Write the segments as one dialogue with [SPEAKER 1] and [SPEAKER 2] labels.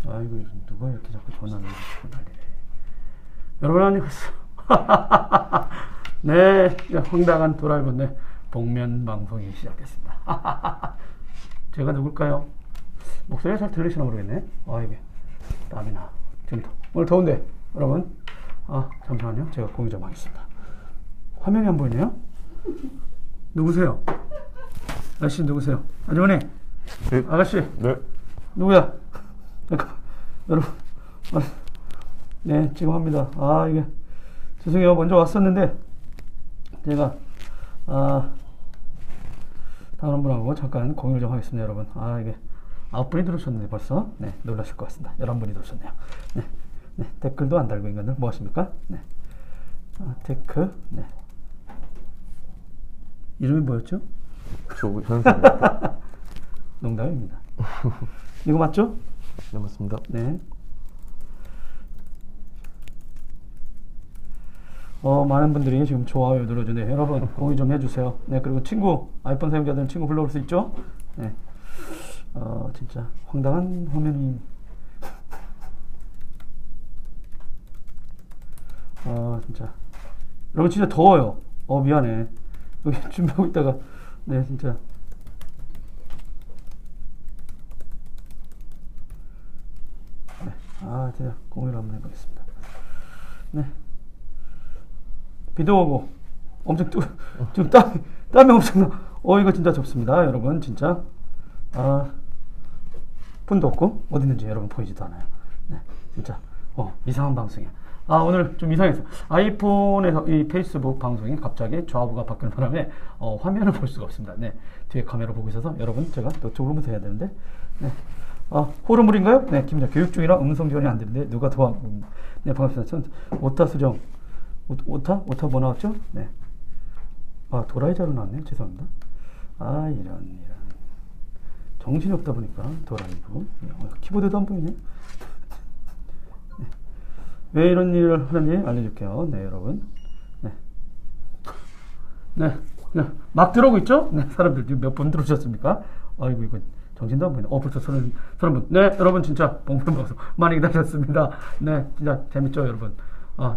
[SPEAKER 1] 아이고 누가 이렇게 자꾸 전화를 주고 난리네. 여러분 안녕하세요. 네, 황당한 도라이버의 복면 방송이 시작됐습니다. 제가 누굴까요? 목소리가 잘 들리시나 모르겠네. 이게 땀이 나. 지금부터 오늘 더운데 여러분. 잠시만요. 제가 공유 좀 하겠습니다. 화면이 안 보이네요. 누구세요? 아저씨 누구세요? 아주머니.
[SPEAKER 2] 네.
[SPEAKER 1] 아가씨.
[SPEAKER 2] 네.
[SPEAKER 1] 누구야? 잠깐 여러분. 네, 지금 합니다. 이게 죄송해요. 먼저 왔었는데 제가 다른 분하고 잠깐 공유를 좀 하겠습니다, 여러분. 이게 9분이 들어오셨는데 벌써 놀라실 것 같습니다. 11분이 들어오셨네요. 네, 댓글도 안 달고 인간들 뭐 하십니까? 네. 테크. 네. 이름이 뭐였죠?
[SPEAKER 2] 조현수입니다.
[SPEAKER 1] 농담입니다. 이거 맞죠?
[SPEAKER 2] 네, 맞습니다.
[SPEAKER 1] 네. 많은 분들이 지금 좋아요 눌러주네요. 여러분 공유 좀 해주세요. 네, 그리고 친구, 아이폰 사용자들은 친구 불러올 수 있죠? 네. 진짜 황당한 화면이. 진짜. 여러분 진짜 더워요. 미안해. 여기 준비하고 있다가, 네, 진짜. 네. 제가 공유를 한번 해보겠습니다. 네. 비도 오고 엄청 지금 땀이 엄청나. 이거 진짜 덥습니다, 여러분. 진짜 분도 없고 어디 있는지 여러분 보이지도 않아요. 네, 진짜 이상한 방송이야. 오늘 좀 이상했어. 아이폰에서 이 페이스북 방송이 갑자기 좌우가 바뀌는 바람에 화면을 볼 수가 없습니다. 네, 뒤에 카메라 보고 있어서 여러분 제가 또 조금부터 해야 되는데. 네. 호르물인가요? 네, 김자 교육 중이라 음성 지원이 안 되는데 누가 도와? 네, 반갑습니다. 오타 수정. 오타 뭐 나왔죠? 네. 도라이자로 나왔네요. 죄송합니다. 이런 정신이 없다 보니까 도라이브. 키보드도 안 보이네. 네. 왜 이런 일을 하는지 알려줄게요. 네, 여러분. 네, 막 들어오고 있죠? 네, 사람들 지금 몇 분 들어오셨습니까? 아이고 이거 정신도 안 보이네. 벌써 30분. 네, 여러분 진짜 봉변방송 많이 기다렸습니다. 네, 진짜 재밌죠, 여러분?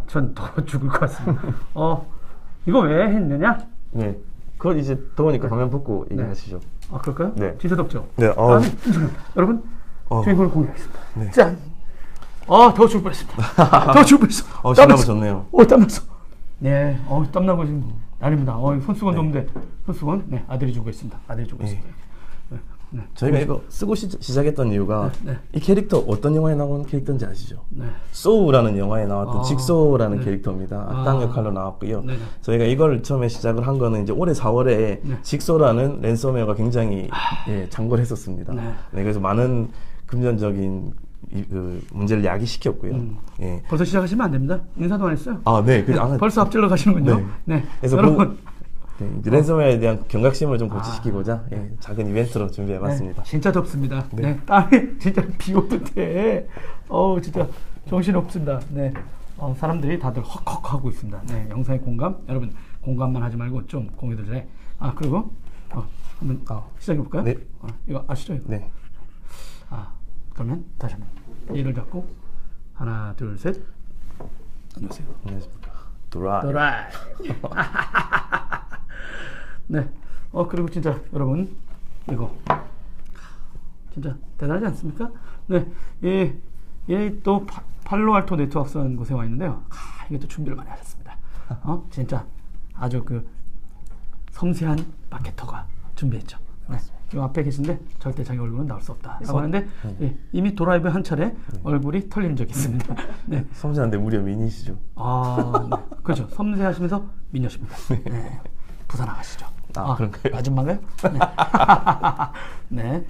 [SPEAKER 1] 전 더워 죽을 것 같습니다. 이거 왜 했느냐?
[SPEAKER 2] 네. 그건 이제 더우니까 가면 벗고 얘기하시죠.
[SPEAKER 1] 그럴까요?
[SPEAKER 2] 네.
[SPEAKER 1] 진짜 덥죠?
[SPEAKER 2] 네.
[SPEAKER 1] 여러분, 주인공을 공개하겠습니다.
[SPEAKER 2] 네.
[SPEAKER 1] 짠! 더워 죽을 뻔했습니다. 더워 죽을 뻔했어.
[SPEAKER 2] 신나고 좋네요.
[SPEAKER 1] 땀났어. 네, 땀나고 지금 난립니다. 손수건도 없는데, 손수건? 네, 아들이 주고 있습니다. 네.
[SPEAKER 2] 저희가 이거 쓰고 시작했던 이유가 이 캐릭터 어떤 영화에 나온 캐릭터인지 아시죠?
[SPEAKER 1] 네.
[SPEAKER 2] 소우라는 영화에 나왔던 직소라는 캐릭터입니다. 악당 역할로 나왔고요. 저희가 이걸 처음에 시작을 한 거는 이제 올해 4월에 직소라는 랜섬웨어가 굉장히 창궐 했었습니다. 네, 그래서 많은 금전적인 문제를 야기시켰고요.
[SPEAKER 1] 벌써 시작하시면 안 됩니다. 인사도 안 했어요.
[SPEAKER 2] 네.
[SPEAKER 1] 벌써 앞질러 가시는군요. 네.
[SPEAKER 2] 그래서
[SPEAKER 1] 여러분.
[SPEAKER 2] 이제 랜섬웨어에 대한 경각심을 좀 고취시키고자 작은 이벤트로 준비해봤습니다.
[SPEAKER 1] 네, 진짜 덥습니다. 네, 땀이 진짜 비 오듯 해. 진짜 정신 없습니다. 네, 사람들이 다들 헉헉 하고 있습니다. 네, 영상의 공감, 여러분 공감만 하지 말고 좀 공유도 해. 그리고 한번 시작해 볼까요?
[SPEAKER 2] 네.
[SPEAKER 1] 이거 아시죠? 이거?
[SPEAKER 2] 네.
[SPEAKER 1] 그러면 다시 한번 이를 잡고 하나, 둘, 셋. 안녕하세요.
[SPEAKER 2] 안녕하십니까. 도라이.
[SPEAKER 1] 네. 그리고 진짜 여러분 이거 진짜 대단하지 않습니까? 네. 얘 또 팔로알토 네트워크라는 곳에 와 있는데요. 이게 또 준비를 많이 하셨습니다. 진짜 아주 섬세한 마케터가 준비했죠. 네. 이 앞에 계신데 절대 자기 얼굴은 나올 수 없다라고 하는데 이미 도라이브 한 차례 얼굴이 털린 적이 있습니다. 네.
[SPEAKER 2] 섬세한데 무려 미니시죠.
[SPEAKER 1] 네. 그렇죠. 섬세하시면서 미녀십니다. 네. 부산 아가씨죠.
[SPEAKER 2] 그런가요?
[SPEAKER 1] 아줌마가요? 네.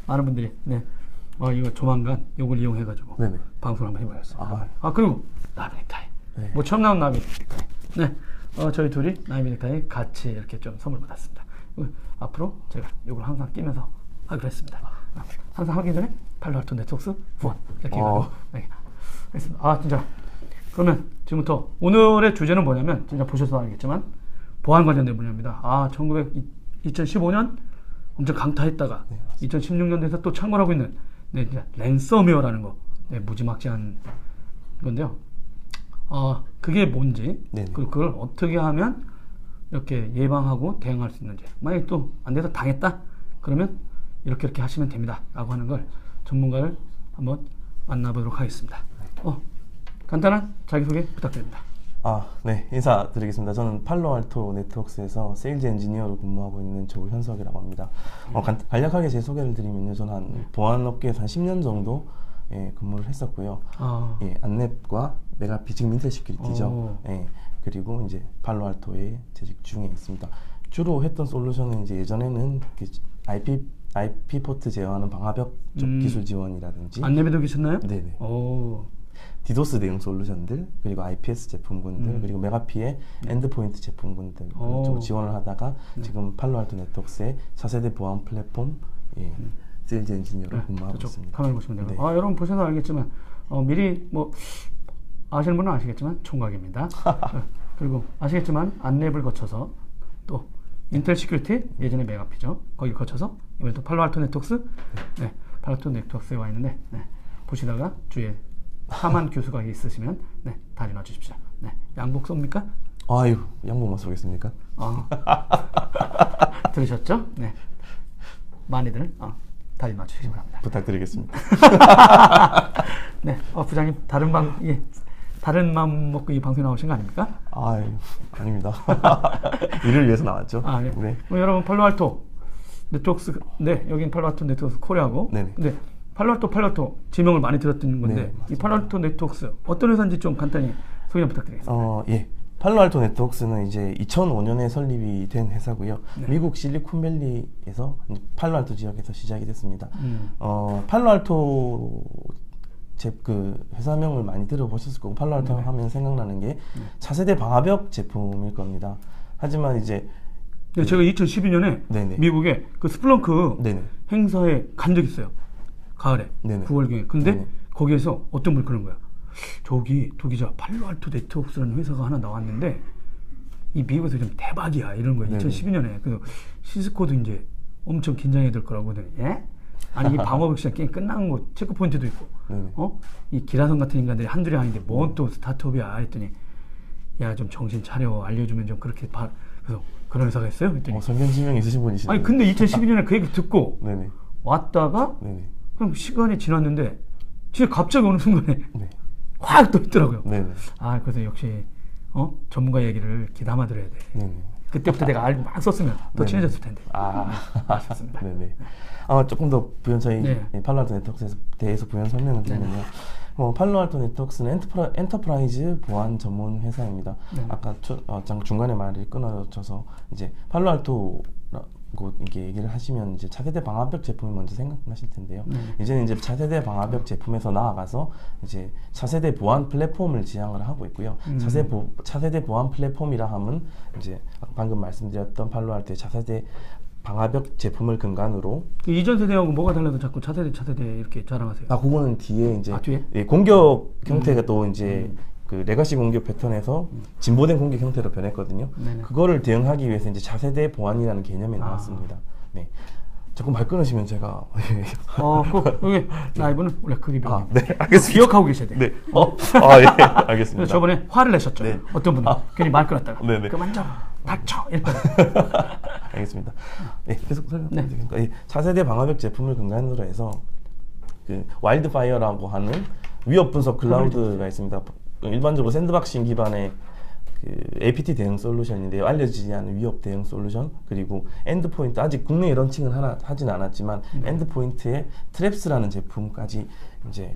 [SPEAKER 1] 많은 분들이 이거 조만간 이걸 이용해가지고 방송을 한번 해보겠습니다. 그리고 나비 넥타이. 뭐 처음 나온 나비 넥타이. 네. 저희 둘이 나비 넥타이 같이 이렇게 좀 선물 받았습니다. 앞으로 제가 이걸 항상 끼면서 하기로 했습니다. 항상 하기 전에 팔로알토 네트워크 후원 이렇게 해가지고 했습니다. 진짜. 그러면 지금부터 오늘의 주제는 뭐냐면 진짜 보셔서 알겠지만 보안 관련된 분야입니다. 2015년 엄청 강타했다가 2016년 돼서 또 창궐하고 있는 네, 랜섬웨어라는 거, 네, 무지막지한 건데요. 그게 뭔지, 그리고 그걸 어떻게 하면 이렇게 예방하고 대응할 수 있는지. 만약에 또 안 돼서 당했다, 그러면 이렇게 하시면 됩니다. 라고 하는 걸 전문가를 한번 만나보도록 하겠습니다. 간단한 자기소개 부탁드립니다.
[SPEAKER 2] 네, 인사드리겠습니다. 저는 팔로알토 네트워크스에서 세일즈 엔지니어로 근무하고 있는 조현석이라고 합니다. 간략하게 제 소개를 드리면요, 저는 한 보안업계에서 한 10년 정도 근무를 했었고요. 안랩과 메가피, 지금 인텔 시큐리티죠. 그리고 이제 팔로알토에 재직 중에 있습니다. 주로 했던 솔루션은 이제 예전에는 IP 포트 제어하는 방화벽 쪽 기술 지원이라든지.
[SPEAKER 1] 안랩에도 계셨나요?
[SPEAKER 2] 네네. 디도스 대응 솔루션들, 그리고 IPS 제품군들, 그리고 메가피의 엔드포인트 제품군들 쪽 지원을 하다가 지금 팔로알토 네트워크스의 차세대 보안 플랫폼 세일즈 엔지니어로 근무하고 있습니다.
[SPEAKER 1] 카메라 보시면 되고. 여러분 보셔서 알겠지만 미리 뭐 아시는 분은 아시겠지만 총각입니다. 그리고 아시겠지만 안랩을 거쳐서 또 인텔 시큐리티, 예전에 메가피죠. 거기 거쳐서 이번에 또 팔로알토 네트워크스, 팔로알토 네트워크스에 와 있는데, 보시다가 주위에 하만 교수가 있으시면 다리 놔주십시오. 양복 쏩니까?
[SPEAKER 2] 아유, 양복만 쏘겠습니까?
[SPEAKER 1] 들으셨죠? 많이들 다리 놔주시기 바랍니다.
[SPEAKER 2] 부탁드리겠습니다.
[SPEAKER 1] 부장님 다른 마음 먹고 이 방송에 나오신 거 아닙니까?
[SPEAKER 2] 아유, 아닙니다. 일을 위해서 나왔죠.
[SPEAKER 1] 네. 여러분 팔로알토 네트워크스, 여긴 팔로알토 네트워크스 코리아고. 근데 팔로알토 지명을 많이 들었던 건데, 이 팔로알토 네트워크스 어떤 회사인지 좀 간단히 소개 부탁드리겠습니다.
[SPEAKER 2] 팔로알토 네트워크스는 이제 2005년에 설립이 된 회사고요. 미국 실리콘밸리에서 팔로알토 지역에서 시작이 됐습니다. 팔로알토 회사명을 많이 들어보셨을 거고, 팔로알토 하면 생각나는 게 차세대 방화벽 제품일 겁니다. 하지만 이제
[SPEAKER 1] 제가 2012년에 미국에 그 스플렁크 행사에 간 적이 있어요. 가을에 9월경에. 근데 거기에서 어떤 분이 그런 거야. 저기 도기자 팔로알토 네트워크스라는 회사가 하나 나왔는데 이 미국에서 좀 대박이야, 이런 거예요. 2012년에. 그래서 시스코도 이제 엄청 긴장해야 될 거라고 하더니, 아니 이 방어벽 시장 게임 끝난 거 체크포인트도 있고, 이 기라성 같은 인간들이 한둘이 아닌데 뭔 또 스타트업이야 했더니, 야 좀 정신 차려, 알려주면 좀 그렇게 그래서 그런 회사가 있어요? 했더니
[SPEAKER 2] 선견지명 있으신 분이시네요.
[SPEAKER 1] 아니 근데 2012년에 그 얘기 듣고 왔다가 그럼 시간이 지났는데 진짜 갑자기 어느 순간에 확 또 있더라고요. 그래서 역시 전문가 얘기를 귀담아 들어야 돼. 그때부터 내가 막 썼으면 더 친해졌을 텐데. 아쉽습니다.
[SPEAKER 2] 조금 더 부연 저희 팔로알토 네트워크스에 대해서 부연 설명을 드리면요. 팔로알토 네트워크스는 엔터프라이즈 보안 전문 회사입니다. 아까 중간에 말이 끊어져서 이제 팔로알토 이렇게 얘기를 하시면 이제 차세대 방화벽 제품이 먼저 생각나실 텐데요. 이제는 이제 차세대 방화벽 제품에서 나아가서 이제 차세대 보안 플랫폼을 지향을 하고 있고요. 차세대 보안 플랫폼이라 하면 이제 방금 말씀드렸던 팔로알토의 차세대 방화벽 제품을 근간으로,
[SPEAKER 1] 이전 세대하고 뭐가 달라서 자꾸 차세대 이렇게 자랑하세요?
[SPEAKER 2] 그거는 뒤에 이제
[SPEAKER 1] 뒤에?
[SPEAKER 2] 공격 형태가 또 이제 그 레가시 공격 패턴에서 진보된 공격 형태로 변했거든요. 그거를 대응하기 위해서 이제 차세대 보안이라는 개념이 나왔습니다. 조금 말 끊으시면 제가
[SPEAKER 1] 여기 라이브는 원래 크게
[SPEAKER 2] 알겠습니다.
[SPEAKER 1] 기억하고 계셔야 돼요.
[SPEAKER 2] 알겠습니다.
[SPEAKER 1] 저번에 화를 내셨죠. 어떤 분이 괜히 말 끊었다가 그만 좀 닥쳐 이렇게.
[SPEAKER 2] 알겠습니다. 계속 설명드리겠습니다. 차세대 방화벽 제품을 근간으로 해서 그 와일드파이어라고 하는 위협 분석 클라우드가 있습니다. 일반적으로 샌드박싱 기반의 그 APT 대응 솔루션인데요. 알려지지 않은 위협 대응 솔루션, 그리고 엔드포인트, 아직 국내에 런칭은 하진 않았지만 엔드포인트의 트랩스라는 제품까지 이제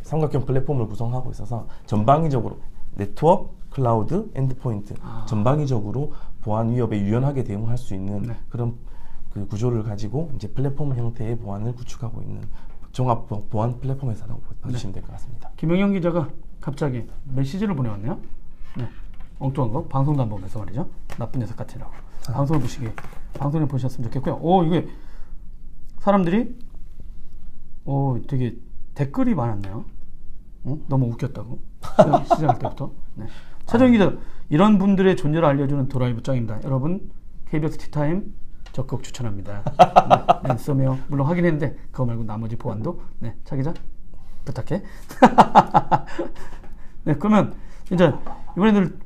[SPEAKER 2] 삼각형 플랫폼을 구성하고 있어서 전방위적으로 네트워크, 클라우드, 엔드포인트 전방위적으로 보안 위협에 유연하게 대응할 수 있는 그런 그 구조를 가지고 이제 플랫폼 형태의 보안을 구축하고 있는 종합 보안 플랫폼 회사라고 보시면 될 것 같습니다.
[SPEAKER 1] 김영현 기자가 갑자기 메시지를 보내왔네요. 엉뚱한 거 방송도 안 보면서 말이죠. 나쁜 녀석 같으라고. 방송을 보셨으면 좋겠고요. 이게 사람들이 되게 댓글이 많았네요. 너무 웃겼다고 시작할 때부터. 차정희 기자, 이런 분들의 존재를 알려주는 드라이브 짱입니다. 여러분 KBS 티타임 적극 추천합니다. 네, 랜섬웨어 물론 확인했는데 그거 말고 나머지 보안도 네, 차 기자 부탁해. 네, 그러면 진짜 이번에들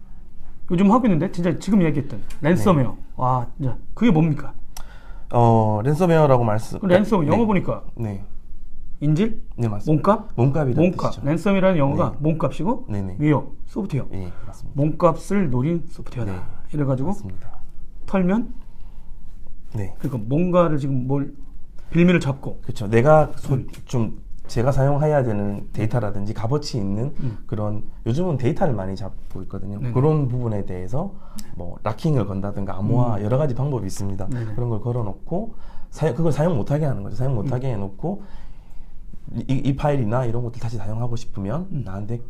[SPEAKER 1] 요즘 하고 있는데 진짜 지금 얘기했던 랜섬웨어 네. 와, 진짜 그게 뭡니까?
[SPEAKER 2] 랜섬웨어라고 말씀.
[SPEAKER 1] 랜섬 영어
[SPEAKER 2] 네.
[SPEAKER 1] 보니까
[SPEAKER 2] 네.
[SPEAKER 1] 인질?
[SPEAKER 2] 네, 맞습니다.
[SPEAKER 1] 몸값이라는
[SPEAKER 2] 뜻이죠.
[SPEAKER 1] 랜섬이라는 영어가
[SPEAKER 2] 네.
[SPEAKER 1] 몸값이고
[SPEAKER 2] 네네.
[SPEAKER 1] 위협, 소프트웨어.
[SPEAKER 2] 네, 맞습니다.
[SPEAKER 1] 몸값을 노린 소프트웨어다.
[SPEAKER 2] 네.
[SPEAKER 1] 이래가지고
[SPEAKER 2] 맞습니다.
[SPEAKER 1] 털면
[SPEAKER 2] 네.
[SPEAKER 1] 그러니까 뭔가를 지금 뭘 빌미를 잡고
[SPEAKER 2] 그렇죠. 내가 좀 제가 사용해야 되는 데이터라든지 값어치 있는 그런 요즘은 데이터를 많이 잡고 있거든요.
[SPEAKER 1] 네네.
[SPEAKER 2] 그런 부분에 대해서 뭐 락킹을 건다든가 암호화 여러 가지 방법이 있습니다.
[SPEAKER 1] 네네.
[SPEAKER 2] 그런 걸 걸어놓고 그걸 사용 못하게 하는 거죠. 사용 못하게 해놓고 이 파일이나 이런 것들 다시 사용하고 싶으면 나한테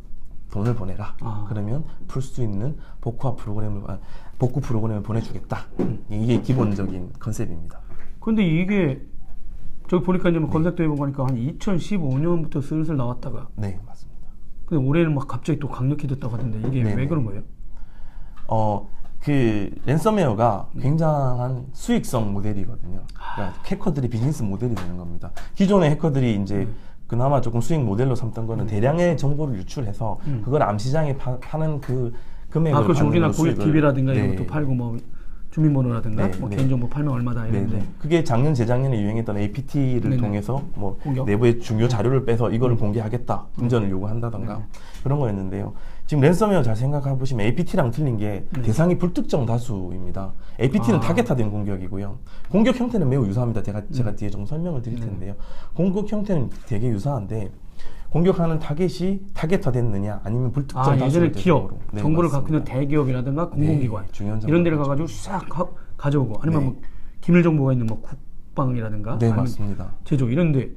[SPEAKER 2] 돈을 보내라. 그러면 풀 수 있는 복구 프로그램을 보내주겠다. 이게 기본적인 컨셉입니다.
[SPEAKER 1] 근데 이게 저기 보니까 이제 뭐 검색도 해보니까 한 2015년부터 슬슬 나왔다가
[SPEAKER 2] 네, 맞습니다.
[SPEAKER 1] 근데 올해는 막 갑자기 또 강력히 됐다고 하던데 이게
[SPEAKER 2] 네네.
[SPEAKER 1] 왜 그런 거예요?
[SPEAKER 2] 그 랜섬웨어가 굉장한 수익성 모델이거든요. 그러니까 해커들이 비즈니스 모델이 되는 겁니다. 기존의 해커들이 이제 그나마 조금 수익 모델로 삼던 거는 대량의 정보를 유출해서 그걸 암시장에 파는 그 금액을
[SPEAKER 1] 그렇죠. 우리나라 고객 DB라든가
[SPEAKER 2] 네.
[SPEAKER 1] 이런 것도 팔고 뭐 주민번호라든가
[SPEAKER 2] 네,
[SPEAKER 1] 뭐
[SPEAKER 2] 네.
[SPEAKER 1] 개인정보 팔면 얼마다 이런데
[SPEAKER 2] 그게 작년 재작년에 유행했던 APT를
[SPEAKER 1] 네네.
[SPEAKER 2] 통해서 뭐
[SPEAKER 1] 공격?
[SPEAKER 2] 내부의 중요 자료를 빼서 이거를 공개하겠다 인전을 요구한다던가
[SPEAKER 1] 네네.
[SPEAKER 2] 그런 거였는데요. 지금 랜섬웨어 잘 생각해 보시면 APT랑 틀린 게 대상이 불특정 다수입니다. APT는 타겟화된 공격이고요. 공격 형태는 매우 유사합니다. 제가 뒤에 좀 설명을 드릴 텐데요. 공격 형태는 되게 유사한데 공격하는 타겟이 타겟화됐느냐 아니면 불특정 다수를
[SPEAKER 1] 예전에 기업
[SPEAKER 2] 네,
[SPEAKER 1] 정보를
[SPEAKER 2] 맞습니다.
[SPEAKER 1] 갖고 있는 대기업이라든가 공공기관
[SPEAKER 2] 중요한
[SPEAKER 1] 이런 데를
[SPEAKER 2] 정보를
[SPEAKER 1] 가가지고 싹 가져오고 아니면
[SPEAKER 2] 네.
[SPEAKER 1] 뭐 기밀 정보가 있는 뭐 국방이라든가
[SPEAKER 2] 네,
[SPEAKER 1] 아니면
[SPEAKER 2] 맞습니다.
[SPEAKER 1] 제조 이런데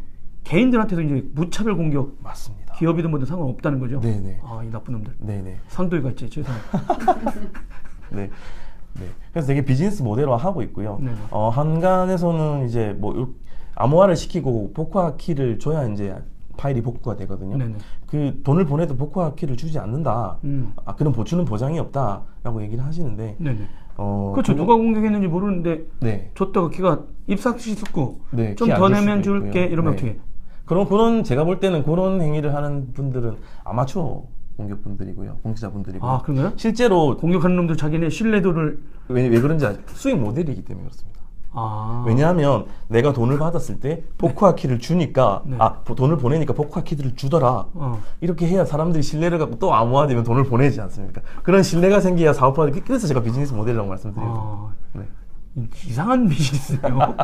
[SPEAKER 1] 개인들한테도 이제 무차별 공격
[SPEAKER 2] 맞습니다.
[SPEAKER 1] 기업이든 뭐든 상관없다는 거죠.
[SPEAKER 2] 네네.
[SPEAKER 1] 이 나쁜 놈들.
[SPEAKER 2] 네네.
[SPEAKER 1] 상도가 있지 최소한.
[SPEAKER 2] 네. 네. 그래서 되게 비즈니스 모델화 하고 있고요.
[SPEAKER 1] 네네.
[SPEAKER 2] 한간에서는 이제 뭐 암호화를 시키고 복구화 키를 줘야 이제 파일이 복구가 되거든요.
[SPEAKER 1] 네네.
[SPEAKER 2] 그 돈을 보내도 복구화 키를 주지 않는다. 그런 보추는 보장이 없다라고 얘기를 하시는데.
[SPEAKER 1] 네네. 그렇죠. 누가 공격했는지 모르는데
[SPEAKER 2] 네.
[SPEAKER 1] 줬다가 키가 입삭시 숫고
[SPEAKER 2] 네,
[SPEAKER 1] 좀
[SPEAKER 2] 키 안
[SPEAKER 1] 더
[SPEAKER 2] 줄
[SPEAKER 1] 내면
[SPEAKER 2] 수도
[SPEAKER 1] 줄게
[SPEAKER 2] 있고요.
[SPEAKER 1] 이러면
[SPEAKER 2] 네.
[SPEAKER 1] 어떻게?
[SPEAKER 2] 그런 제가 볼 때는 그런 행위를 하는 분들은 아마추어 공격분들이고요, 공직자분들이고요.
[SPEAKER 1] 그런가요?
[SPEAKER 2] 실제로
[SPEAKER 1] 공격하는 놈들 자기네 신뢰도를
[SPEAKER 2] 왜 그런지 수익 모델이기 때문에 그렇습니다.
[SPEAKER 1] 아.
[SPEAKER 2] 왜냐하면 내가 돈을 받았을 때 복구화 키를 주니까
[SPEAKER 1] 네.
[SPEAKER 2] 돈을 보내니까 복구화 키들을 주더라. 이렇게 해야 사람들이 신뢰를 갖고 또 암호화되면 돈을 보내지 않습니까? 그런 신뢰가 생겨야 사업화를. 그래서 제가 비즈니스 모델이라고 말씀드려요. 네.
[SPEAKER 1] 이상한 비즈니스네요.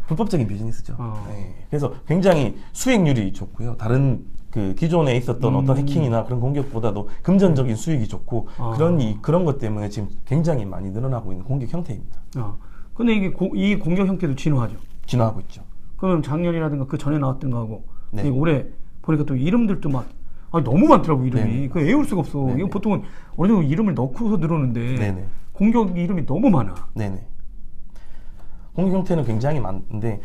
[SPEAKER 2] 불법적인 비즈니스죠. 네. 그래서 굉장히 수익률이 좋고요. 다른 그 기존에 있었던 어떤 해킹이나 그런 공격보다도 금전적인 수익이 좋고 그런 것 때문에 지금 굉장히 많이 늘어나고 있는 공격 형태입니다.
[SPEAKER 1] 근데 이게 이 공격 형태도 진화하죠.
[SPEAKER 2] 진화하고 있죠.
[SPEAKER 1] 그러면 작년이라든가 그 전에 나왔던 거하고
[SPEAKER 2] 네.
[SPEAKER 1] 올해 보니까 또 이름들도 막 너무 많더라고 이름이.
[SPEAKER 2] 네네.
[SPEAKER 1] 그 외울 수가 없어.
[SPEAKER 2] 네네.
[SPEAKER 1] 이거 보통은 어느 정도 이름을 넣고서 들어오는데
[SPEAKER 2] 네네.
[SPEAKER 1] 공격 이름이 너무 많아.
[SPEAKER 2] 네네. 공격 형태는 굉장히 많은데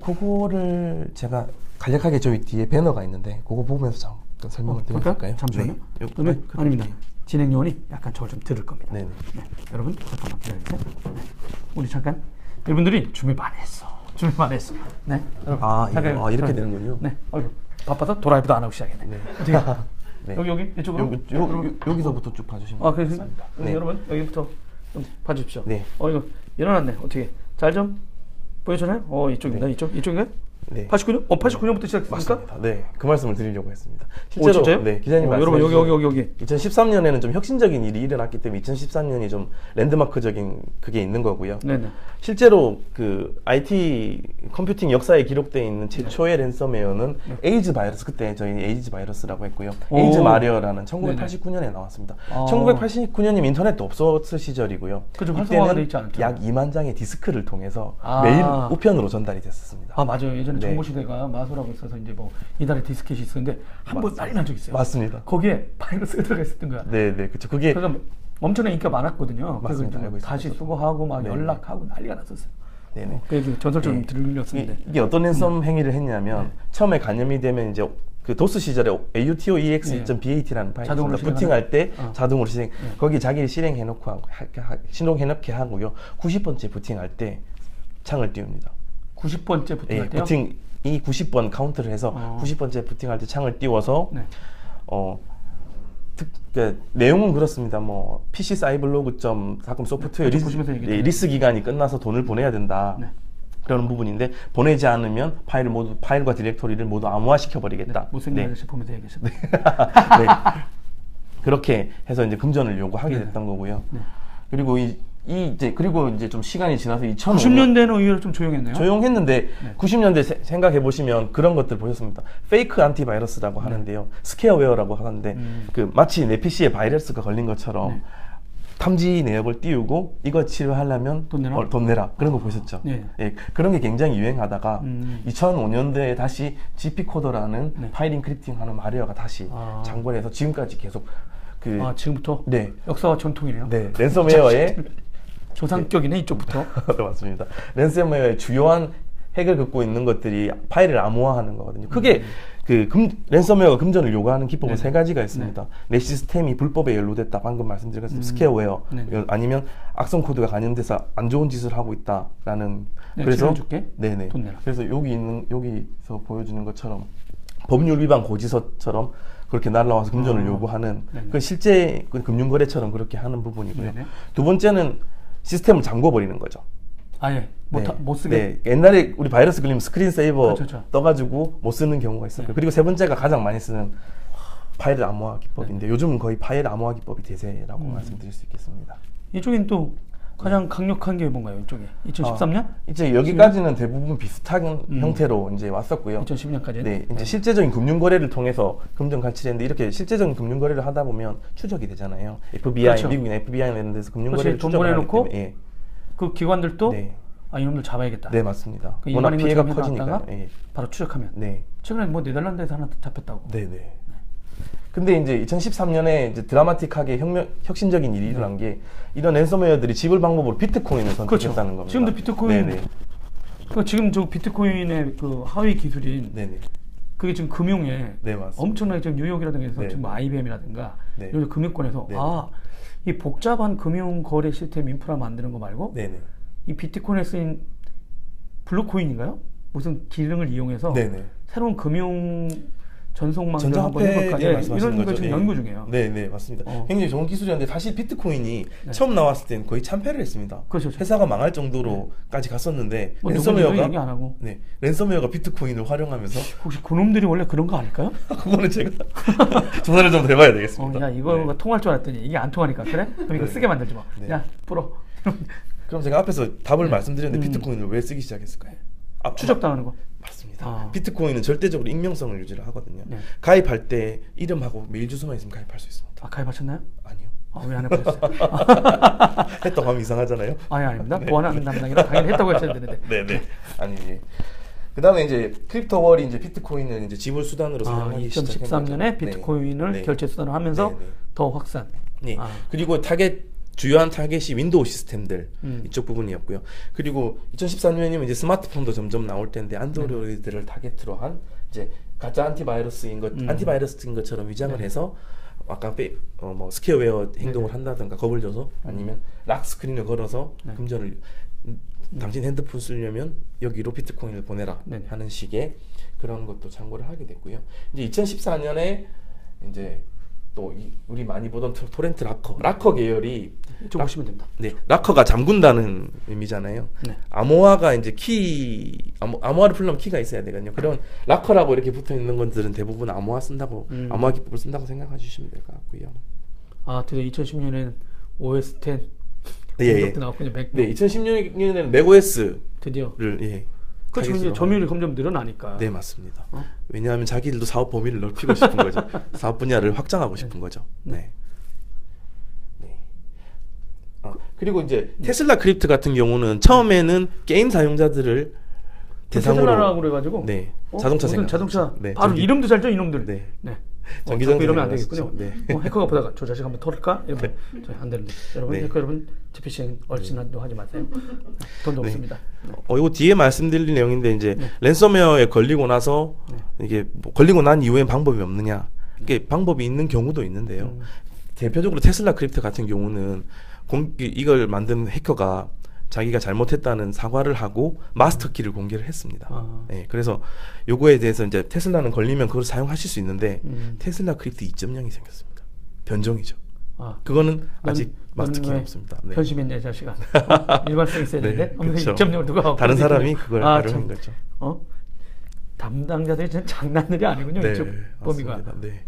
[SPEAKER 2] 그거를 제가 간략하게 저희 뒤에 배너가 있는데 그거 보면서 잠깐 설명을 드려도 될까요?
[SPEAKER 1] 잠시만요.
[SPEAKER 2] 네.
[SPEAKER 1] 그러면 아닙니다. 진행 요원이 약간 저걸 좀 들을 겁니다.
[SPEAKER 2] 네네.
[SPEAKER 1] 네. 여러분 잠깐만 기다려주세요. 네. 우리 잠깐 이분들이 준비 많이 했어. 네. 여러분, 잠깐,
[SPEAKER 2] 이렇게 되는군요.
[SPEAKER 1] 네. 바빠서 도라이브도 안 하고 시작했네.
[SPEAKER 2] 네.
[SPEAKER 1] 어떻게?
[SPEAKER 2] 네.
[SPEAKER 1] 여기 이쪽으로.
[SPEAKER 2] 여기서부터 쭉 봐주시면.
[SPEAKER 1] 그래서
[SPEAKER 2] 네.
[SPEAKER 1] 여러분 여기부터 좀 봐주십시오.
[SPEAKER 2] 네.
[SPEAKER 1] 이거 일어났네. 어떻게? 잘 좀 보여주나요? 이쪽입니다.
[SPEAKER 2] 네.
[SPEAKER 1] 이쪽인가요?
[SPEAKER 2] 네.
[SPEAKER 1] 89년? 89년부터 시작했습니까?
[SPEAKER 2] 맞습니다. 네, 그 말씀을 드리려고 했습니다.
[SPEAKER 1] 진짜요?
[SPEAKER 2] 네, 기자님
[SPEAKER 1] 여러분 여기
[SPEAKER 2] 2013년에는 좀 혁신적인 일이 일어났기 때문에 2014년이 좀 랜드마크적인 그게 있는 거고요.
[SPEAKER 1] 네네.
[SPEAKER 2] 실제로 그 IT 컴퓨팅 역사에 기록되어 있는 최초의 랜섬웨어는 에이즈 바이러스, 그때 저희 에이즈 바이러스라고 했고요. 에이즈 마리어라는 1989년에 나왔습니다. 1989년이면 인터넷도 없었을 시절이고요.
[SPEAKER 1] 그죠, 활성화가 돼 있지 않죠.
[SPEAKER 2] 약 2만 장의 디스크를 통해서 매일 우편으로 전달이 됐었습니다.
[SPEAKER 1] 맞아요. 예전에
[SPEAKER 2] 네.
[SPEAKER 1] 정보시대가 마소라고 있어서 이제 뭐 이달에 디스켓이 있었는데 한 번 난리 난 적 있어요.
[SPEAKER 2] 맞습니다.
[SPEAKER 1] 거기에 바이러스가 들어가 있었던 거야.
[SPEAKER 2] 네, 그렇죠. 그게
[SPEAKER 1] 그러니까 엄청난 인기가 많았거든요.
[SPEAKER 2] 맞습니다.
[SPEAKER 1] 그래서 다시 수거하고 막 연락하고 난리가 났었어요.
[SPEAKER 2] 네네.
[SPEAKER 1] 그래서 전설처럼 들렸었는데
[SPEAKER 2] 이게 어떤 랜섬 행위를 했냐면 처음에 감염이 되면 이제 그 도스 시절에 AUTO-EX2.BAT라는 파일이 있습니다. 부팅할 때 자동으로 실행. 거기 자기 실행해놓고 하고 실행해놓게 하고요. 90번째 부팅할 때 창을 띄웁니다.
[SPEAKER 1] 90번째 부팅할 때요?
[SPEAKER 2] 부팅 이 90번 카운트를 해서 90번째 부팅할 때 창을 띄워서 내용은 그렇습니다. 뭐 PC 사이블로그.com 소프트웨어 리스 기간이 끝나서 돈을 보내야 된다. 그런 부분인데 보내지 않으면 파일과 디렉토리를 모두 암호화시켜 버리겠다.
[SPEAKER 1] 무슨 아저씨 보면서 얘기하셨네.
[SPEAKER 2] 그렇게 해서 이제 금전을 요구하게 됐던 거고요. 그리고 그리고 이제 좀 시간이 지나서
[SPEAKER 1] 90년대는 의외로 좀 조용했나요?
[SPEAKER 2] 조용했는데 90년대 생각해 보시면 그런 것들 보셨습니다. 페이크 안티바이러스라고 하는데요. 스퀘어웨어라고 하는데 그 마치 내 PC에 바이러스가 걸린 것처럼 탐지 내역을 띄우고 이거 치료하려면 돈 내라. 그런 거 보셨죠? 그런 게 굉장히 유행하다가 2005년대에 다시 GP코더라는 파일 인크립팅 하는 마리아가 다시 장고를 해서 지금까지 계속
[SPEAKER 1] 지금부터? 역사와 전통이네요.
[SPEAKER 2] 랜섬웨어의
[SPEAKER 1] 조상격이네 이쪽부터.
[SPEAKER 2] 맞습니다. 랜섬웨어의 주요한 핵을 긋고 있는 것들이 파일을 암호화하는 거거든요. 크게 랜섬웨어가 금전을 요구하는 기법은 세 가지가 있습니다. 내 시스템이 불법에 연루됐다. 방금 말씀드린 것처럼 스퀘어웨어 아니면 악성 코드가 감염돼서 안 좋은 짓을 하고 있다라는. 그래서
[SPEAKER 1] 줄게. 돈 내라.
[SPEAKER 2] 그래서 여기서 보여주는 것처럼 법률 위반 고지서처럼 그렇게 날라와서 금전을 요구하는 그 실제 금융거래처럼 그렇게 하는 부분이고요. 두 번째는 시스템을 잠궈버리는 거죠.
[SPEAKER 1] 못 쓰게.
[SPEAKER 2] 옛날에 우리 바이러스 걸리면 스크린 세이버 떠가지고 못 쓰는 경우가 있었고요. 그리고 세 번째가 가장 많이 쓰는 파일 암호화 기법인데 요즘은 거의 파일 암호화 기법이 대세라고 말씀드릴 수 있겠습니다.
[SPEAKER 1] 이쪽엔 또 가장 강력한 게 뭔가요? 이쪽에 2013년?
[SPEAKER 2] 이제 여기까지는 대부분 비슷한 형태로 이제 왔었고요.
[SPEAKER 1] 2010년까지는.
[SPEAKER 2] 이제 실제적인 금융 거래를 통해서 금전 관찰했는데 이렇게 실제적인 금융 거래를 하다 보면 추적이 되잖아요. FBI, 미국이나 FBI나 이런 데서 금융 거래를
[SPEAKER 1] 추적을 하기 때문에 그 기관들도 이놈들 잡아야겠다.
[SPEAKER 2] 맞습니다. 워낙 피해가 커지니까.
[SPEAKER 1] 바로 추적하면. 최근에 뭐 네덜란드에서 하나 잡혔다고. 근데
[SPEAKER 2] 이제 2013년에 이제 드라마틱하게 혁신적인 일이 일어난 게 이런 랜섬웨어들이 지불 방법으로 비트코인을 선택했다는 겁니다.
[SPEAKER 1] 지금도 비트코인. 지금 저 비트코인의 그 하위 기술인. 그게 지금 금융에 엄청나게 지금 뉴욕이라든가 해서 지금 IBM이라든가 이런 금융권에서 이 복잡한 금융 거래 시스템 인프라 만드는 거 말고 이 비트코인에 쓰인 블록코인인가요? 무슨 기능을 이용해서 새로운 금융 전송망을 한번 해볼까? 이런 거 지금 연구 중이에요.
[SPEAKER 2] 맞습니다. 굉장히 좋은 기술이었는데 사실 비트코인이 처음 나왔을 때는 거의 참패를 했습니다.
[SPEAKER 1] 그렇죠.
[SPEAKER 2] 회사가 망할 정도로까지 갔었는데 랜섬웨어가 비트코인을 활용하면서
[SPEAKER 1] 혹시 그놈들이 원래 그런 거 아닐까요?
[SPEAKER 2] 그거는 제가 조사를 좀 해봐야 되겠습니다.
[SPEAKER 1] 이거 통할 줄 알았더니 이게 안 통하니까 그래? 그럼 이거 쓰게 만들지 마. 야 풀어.
[SPEAKER 2] 그럼 제가 앞에서 답을 말씀드렸는데 비트코인을 왜 쓰기 시작했을까요?
[SPEAKER 1] 추적당하는 거.
[SPEAKER 2] 맞습니다. 비트코인은 절대적으로 익명성을 유지를 하거든요. 가입할 때 이름하고 메일 주소만 있으면 가입할 수 있습니다.
[SPEAKER 1] 가입하셨나요?
[SPEAKER 2] 아니요.
[SPEAKER 1] 왜 안 해보셨어요?
[SPEAKER 2] 했다고 하면 이상하잖아요.
[SPEAKER 1] 아닙니다. 보안하는 담당이라 당연히 했다고 했어야 되는데.
[SPEAKER 2] 그 다음에 이제 크립토월이 이제 비트코인을 이제 지불 수단으로 사용하기 시작한
[SPEAKER 1] 2013년에 비트코인을 결제 수단으로 하면서 더 확산.
[SPEAKER 2] 그리고 주요한 타겟이 윈도우 시스템들 이쪽 부분이었고요. 그리고 2014년이면 이제 스마트폰도 점점 나올 텐데 안드로이드를 타겟으로 한 이제 가짜 안티바이러스인 것처럼 위장을 해서 아까 뭐 스퀘어웨어 행동을 한다든가 겁을 줘서 아니면 락 스크린을 걸어서 금전을 당신 핸드폰 쓰려면 여기로 비트코인을 보내라 하는 식의 그런 것도 참고를 하게 됐고요. 이제 2014년에 이제 또 우리 많이 보던 토렌트 락커 계열이
[SPEAKER 1] 좀 보시면 됩니다.
[SPEAKER 2] 락커가 잠근다는 의미잖아요. 암호화가 이제 암호화를 풀려면 키가 있어야 되거든요. 그런 락커라고 이렇게 붙어 있는 것들은 대부분 암호화 기법을 쓴다고 생각해 주시면 될 것 같고요.
[SPEAKER 1] 드디어 2010년에는 OS10 공격도 나왔군요.
[SPEAKER 2] 2016년에는 맥OS를
[SPEAKER 1] 그렇죠. 이제 점유율이 점점 늘어나니까.
[SPEAKER 2] 맞습니다. 왜냐하면 자기들도 사업 범위를 넓히고 싶은 거죠. 사업 분야를 확장하고 싶은 거죠. 그리고 이제 테슬라 크립트 같은 경우는 처음에는 게임 사용자들을 대상으로
[SPEAKER 1] 테슬라라고 그래가지고
[SPEAKER 2] 자동차
[SPEAKER 1] 바로 이름도 잘 줘 이놈들.
[SPEAKER 2] 전기전선
[SPEAKER 1] 이러면 안 되겠군요.
[SPEAKER 2] 네.
[SPEAKER 1] 해커가 보다가 저 자식 한번 털을까? 이러면 안 되는데. 여러분,
[SPEAKER 2] 네.
[SPEAKER 1] 해커 여러분, 피싱 얼씬한도 하지 마세요. 돈도
[SPEAKER 2] 네.
[SPEAKER 1] 없습니다.
[SPEAKER 2] 이거 뒤에 말씀드릴 내용인데 이제 랜섬웨어에 걸리고 나서 이게 뭐 걸리고 난 이후엔 방법이 없느냐? 이게 방법이 있는 경우도 있는데요. 대표적으로 테슬라 크립토 같은 경우는 이걸 만든 해커가 자기가 잘못했다는 사과를 하고 마스터키를 공개를 했습니다. 네, 그래서 요거에 대해서 이제 테슬라는 걸리면 그걸 사용하실 수 있는데 테슬라 크립토 2.0이 생겼습니다. 변종이죠. 그거는 아직 마스터키가 없습니다. 네.
[SPEAKER 1] 변심인 내 자식아. 일관성 있어야 되는데.
[SPEAKER 2] 네, 그렇죠.
[SPEAKER 1] 2.0을 누가
[SPEAKER 2] 다른 사람이 그걸 활용한 거죠.
[SPEAKER 1] 담당자들이 진짜 장난들이 아니군요.
[SPEAKER 2] 네,
[SPEAKER 1] 이쪽 범위가.
[SPEAKER 2] 네.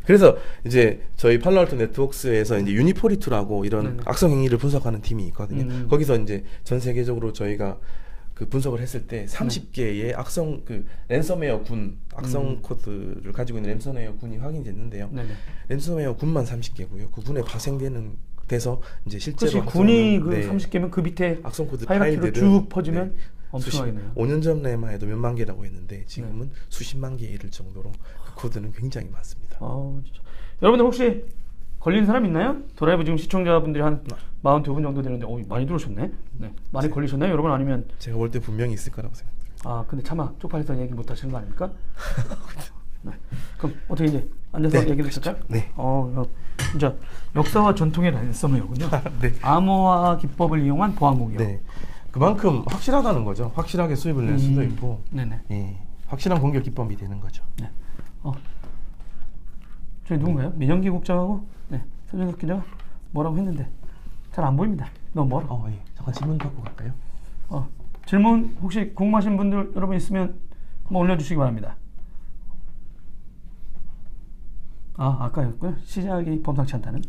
[SPEAKER 2] 그래서 이제 저희 팔로알토 네트워크스에서 이제 유니포리투라고 이런 악성 행위를 분석하는 팀이 있거든요. 거기서 이제 전 세계적으로 저희가 그 분석을 했을 때 30개의 악성 그 랜섬웨어 군 악성 코드를 가지고 있는 랜섬웨어 군이 확인됐는데요. 랜섬웨어 군만 30개고요. 그 군에 파생되는 돼서 이제 실제로
[SPEAKER 1] 군이 그 30개면 그 밑에
[SPEAKER 2] 악성 코드
[SPEAKER 1] 파일들을 쭉 퍼지면 엄청나겠네요.
[SPEAKER 2] 5년 전에만 해도 몇만 개라고 했는데 지금은 수십만 개에 이를 정도로 그 코드는 굉장히 많습니다.
[SPEAKER 1] 진짜. 여러분들 혹시 걸린 사람 있나요? 드라이브 지금 시청자분들이 한 42분 정도 되는데 많이 들어오셨네. 네. 많이 걸리셨나요, 여러분? 아니면
[SPEAKER 2] 제가 볼 때 분명히 있을 거라고 생각합니다.
[SPEAKER 1] 근데 차마 쪽팔려서 얘기 못 하시는 거 아닙니까? 네. 그럼 어떻게 이제 앉아서 얘기를 할까요?
[SPEAKER 2] 네.
[SPEAKER 1] 진짜 역사와 전통의 랜섬웨어군요.
[SPEAKER 2] 네.
[SPEAKER 1] 암호화 기법을 이용한 보안 공격.
[SPEAKER 2] 네. 그만큼 확실하다는 거죠. 확실하게 수입을 낼 수도 있고, 예, 확실한 공격 기법이 되는 거죠.
[SPEAKER 1] 네. 저희 누군가요? 민영기 국장하고 서준석 기자가 뭐라고 했는데 잘 안 보입니다. 너무 멀어.
[SPEAKER 2] 예. 잠깐 질문 받고 갈까요?
[SPEAKER 1] 질문 혹시 궁금하신 분들 여러분 있으면 한번 올려주시기 바랍니다. 아까였고요. 시작이 범상치 않다는.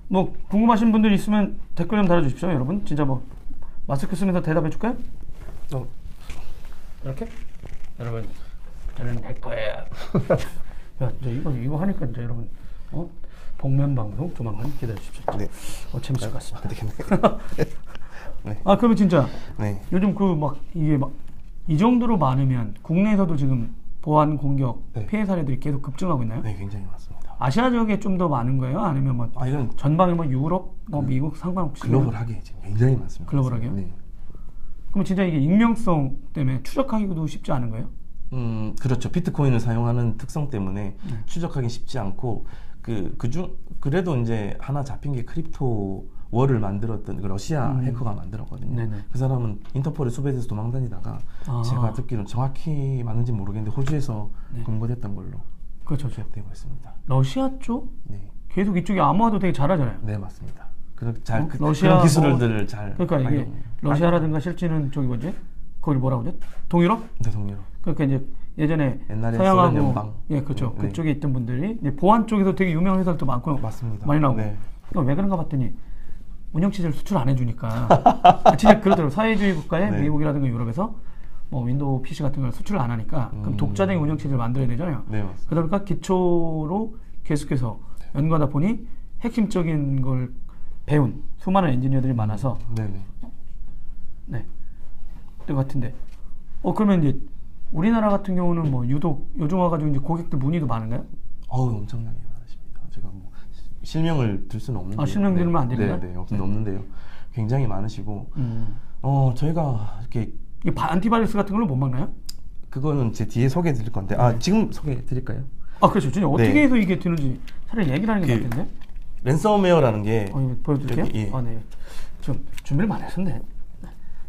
[SPEAKER 1] 뭐 궁금하신 분들 있으면 댓글 좀 달아주십시오, 여러분. 진짜 뭐 마스크 쓰면서 대답해 줄까요? 이렇게? 여러분, 저는 해커예요. 야, 이거 하니까 이제 여러분, 복면 방송 조만간 기다려 주십시오.
[SPEAKER 2] 네.
[SPEAKER 1] 재밌을 것 같습니다.
[SPEAKER 2] 되겠네요. 네.
[SPEAKER 1] 그러면 진짜
[SPEAKER 2] 네.
[SPEAKER 1] 요즘 이게 이 정도로 많으면 국내에서도 지금 보안 공격 피해 사례들이 계속 급증하고 있나요?
[SPEAKER 2] 네, 굉장히 많습니다.
[SPEAKER 1] 아시아 지역에 좀 더 많은 거예요? 아니면
[SPEAKER 2] 이건
[SPEAKER 1] 전방에 유럽, 미국 상관없이
[SPEAKER 2] 글로벌하게 지금 굉장히 많습니다.
[SPEAKER 1] 글로벌하게요?
[SPEAKER 2] 네.
[SPEAKER 1] 그럼 진짜 이게 익명성 때문에 추적하기도 쉽지 않은 거예요?
[SPEAKER 2] 그렇죠. 비트코인을 사용하는 특성 때문에 추적하기 쉽지 않고 그래도 이제 하나 잡힌 게 크립토 월을 만들었던 그 러시아 해커가 만들었거든요.
[SPEAKER 1] 네네.
[SPEAKER 2] 그 사람은 인터폴에 수배돼서 도망다니다가 제가 듣기로는 정확히 맞는지 모르겠는데 호주에서 검거됐던 걸로
[SPEAKER 1] 그렇죠.
[SPEAKER 2] 되고 있습니다.
[SPEAKER 1] 러시아 쪽?
[SPEAKER 2] 네.
[SPEAKER 1] 계속 이쪽이 암호화도 되게 잘하잖아요.
[SPEAKER 2] 네, 맞습니다.
[SPEAKER 1] 러시아
[SPEAKER 2] 그런 기술들을 잘
[SPEAKER 1] 그러니까 이게 러시아라든가 실제는 거기 뭐라고 하죠? 동유럽?
[SPEAKER 2] 네, 동유럽.
[SPEAKER 1] 그러니까 이제 예전에
[SPEAKER 2] 옛날에
[SPEAKER 1] 서양하고
[SPEAKER 2] 연방.
[SPEAKER 1] 그렇죠. 그쪽에 있던 분들이 보안 쪽에서 되게 유명한 회사들도 많고
[SPEAKER 2] 맞습니다.
[SPEAKER 1] 많이 나오고.
[SPEAKER 2] 네.
[SPEAKER 1] 왜 그런가 봤더니 운영체제를 수출 안 해주니까 진짜 그러더라고요. 사회주의 국가에 미국이라든가 유럽에서 윈도우 PC 같은 걸 수출을 안 하니까 그럼 독자적인 운영체제를 만들어야 되잖아요.
[SPEAKER 2] 네, 맞습니다.
[SPEAKER 1] 그러니까 기초로 계속해서 연구하다 보니 핵심적인 걸 배운 수많은 엔지니어들이 많아서 그 같은데 그러면 이제 우리나라 같은 경우는 유독 요즘 와가지고 이제 고객들 문의도 많은가요?
[SPEAKER 2] 엄청나게 많으십니다. 제가 실명을 들 수는 없는데.
[SPEAKER 1] 실명 들면 안 됩니다.
[SPEAKER 2] 네, 없는데요. 굉장히 많으시고 저희가 이렇게
[SPEAKER 1] 안티바이러스 같은 걸로 못 막나요?
[SPEAKER 2] 그거는 제 뒤에 소개해 드릴 건데 지금 소개해 드릴까요?
[SPEAKER 1] 그렇죠. 진짜 어떻게 해서 이게 되는지 차라리 얘기를 하는 게 낫겠네.
[SPEAKER 2] 랜섬웨어라는 게
[SPEAKER 1] 보여드릴게요. 네. 좀 준비를 많이 하셨네.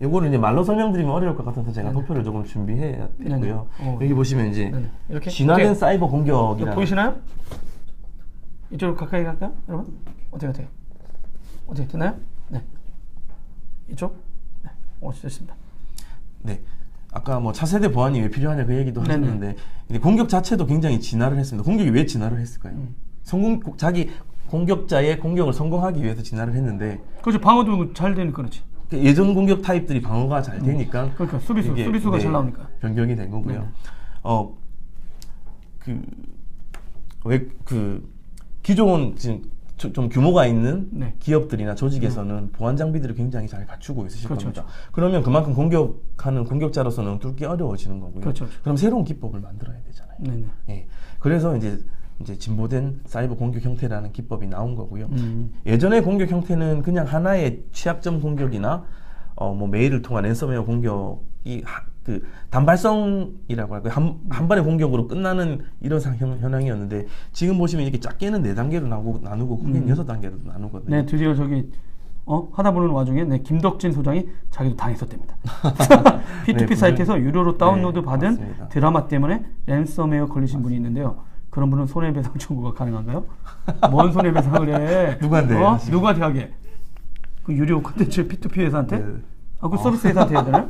[SPEAKER 2] 요거를 이제 말로 설명드리면 어려울 것 같아서 제가 도표를 조금 준비했고요. 여기 보시면 이제
[SPEAKER 1] 이렇게
[SPEAKER 2] 진화된 사이버 공격이라는
[SPEAKER 1] 보이시나요? 이쪽으로 가까이 갈까요, 여러분? 어떻게 되나요? 네. 이쪽? 네. 됐습니다.
[SPEAKER 2] 네. 아까 차세대 보안이 왜 필요하냐 그 얘기도 하셨는데 공격 자체도 굉장히 진화를 했습니다. 공격이 왜 진화를 했을까요? 자기 공격자의 공격을 성공하기 위해서 진화를 했는데
[SPEAKER 1] 그렇죠. 방어도 잘 되니까 그렇지.
[SPEAKER 2] 예전 공격 타입들이 방어가 잘 되니까
[SPEAKER 1] 그러니까 수비수가 잘 나오니까
[SPEAKER 2] 변경이 된 거고요. 기존 지금 좀 규모가 있는
[SPEAKER 1] 네.
[SPEAKER 2] 기업들이나 조직에서는 보안 장비들을 굉장히 잘 갖추고 있으실
[SPEAKER 1] 그렇죠,
[SPEAKER 2] 겁니다. 그러면 그만큼 공격하는 공격자로서는 뚫기 어려워지는 거고요.
[SPEAKER 1] 그렇죠.
[SPEAKER 2] 그럼 새로운 기법을 만들어야 되잖아요.
[SPEAKER 1] 네네.
[SPEAKER 2] 예. 그래서 이제 진보된 사이버 공격 형태라는 기법이 나온 거고요. 예전의 공격 형태는 그냥 하나의 취약점 공격이나 뭐 메일을 통한 랜섬웨어 공격이 그 단발성이라고 할까요? 한 번의 공격으로 끝나는 이런 현황이었는데 지금 보시면 이렇게 작게는 4단계로 나누고 크게는 6단계로 나누거든요.
[SPEAKER 1] 네, 드디어 저기 하다 보는 와중에 김덕진 소장이 자기도 당했었답니다. P2P
[SPEAKER 2] 네,
[SPEAKER 1] 사이트에서 유료로 다운로드
[SPEAKER 2] 네,
[SPEAKER 1] 받은
[SPEAKER 2] 맞습니다.
[SPEAKER 1] 드라마 때문에 랜섬웨어 걸리신 분이 있는데요. 그런 분은 손해배상 청구가 가능한가요? 뭔 손해배상을 해?
[SPEAKER 2] 누구한테?
[SPEAKER 1] 누구한테 하게? 그 유료 콘텐츠 P2P 회사한테?
[SPEAKER 2] 네.
[SPEAKER 1] 그 서비스 회사한테 해야 되나요?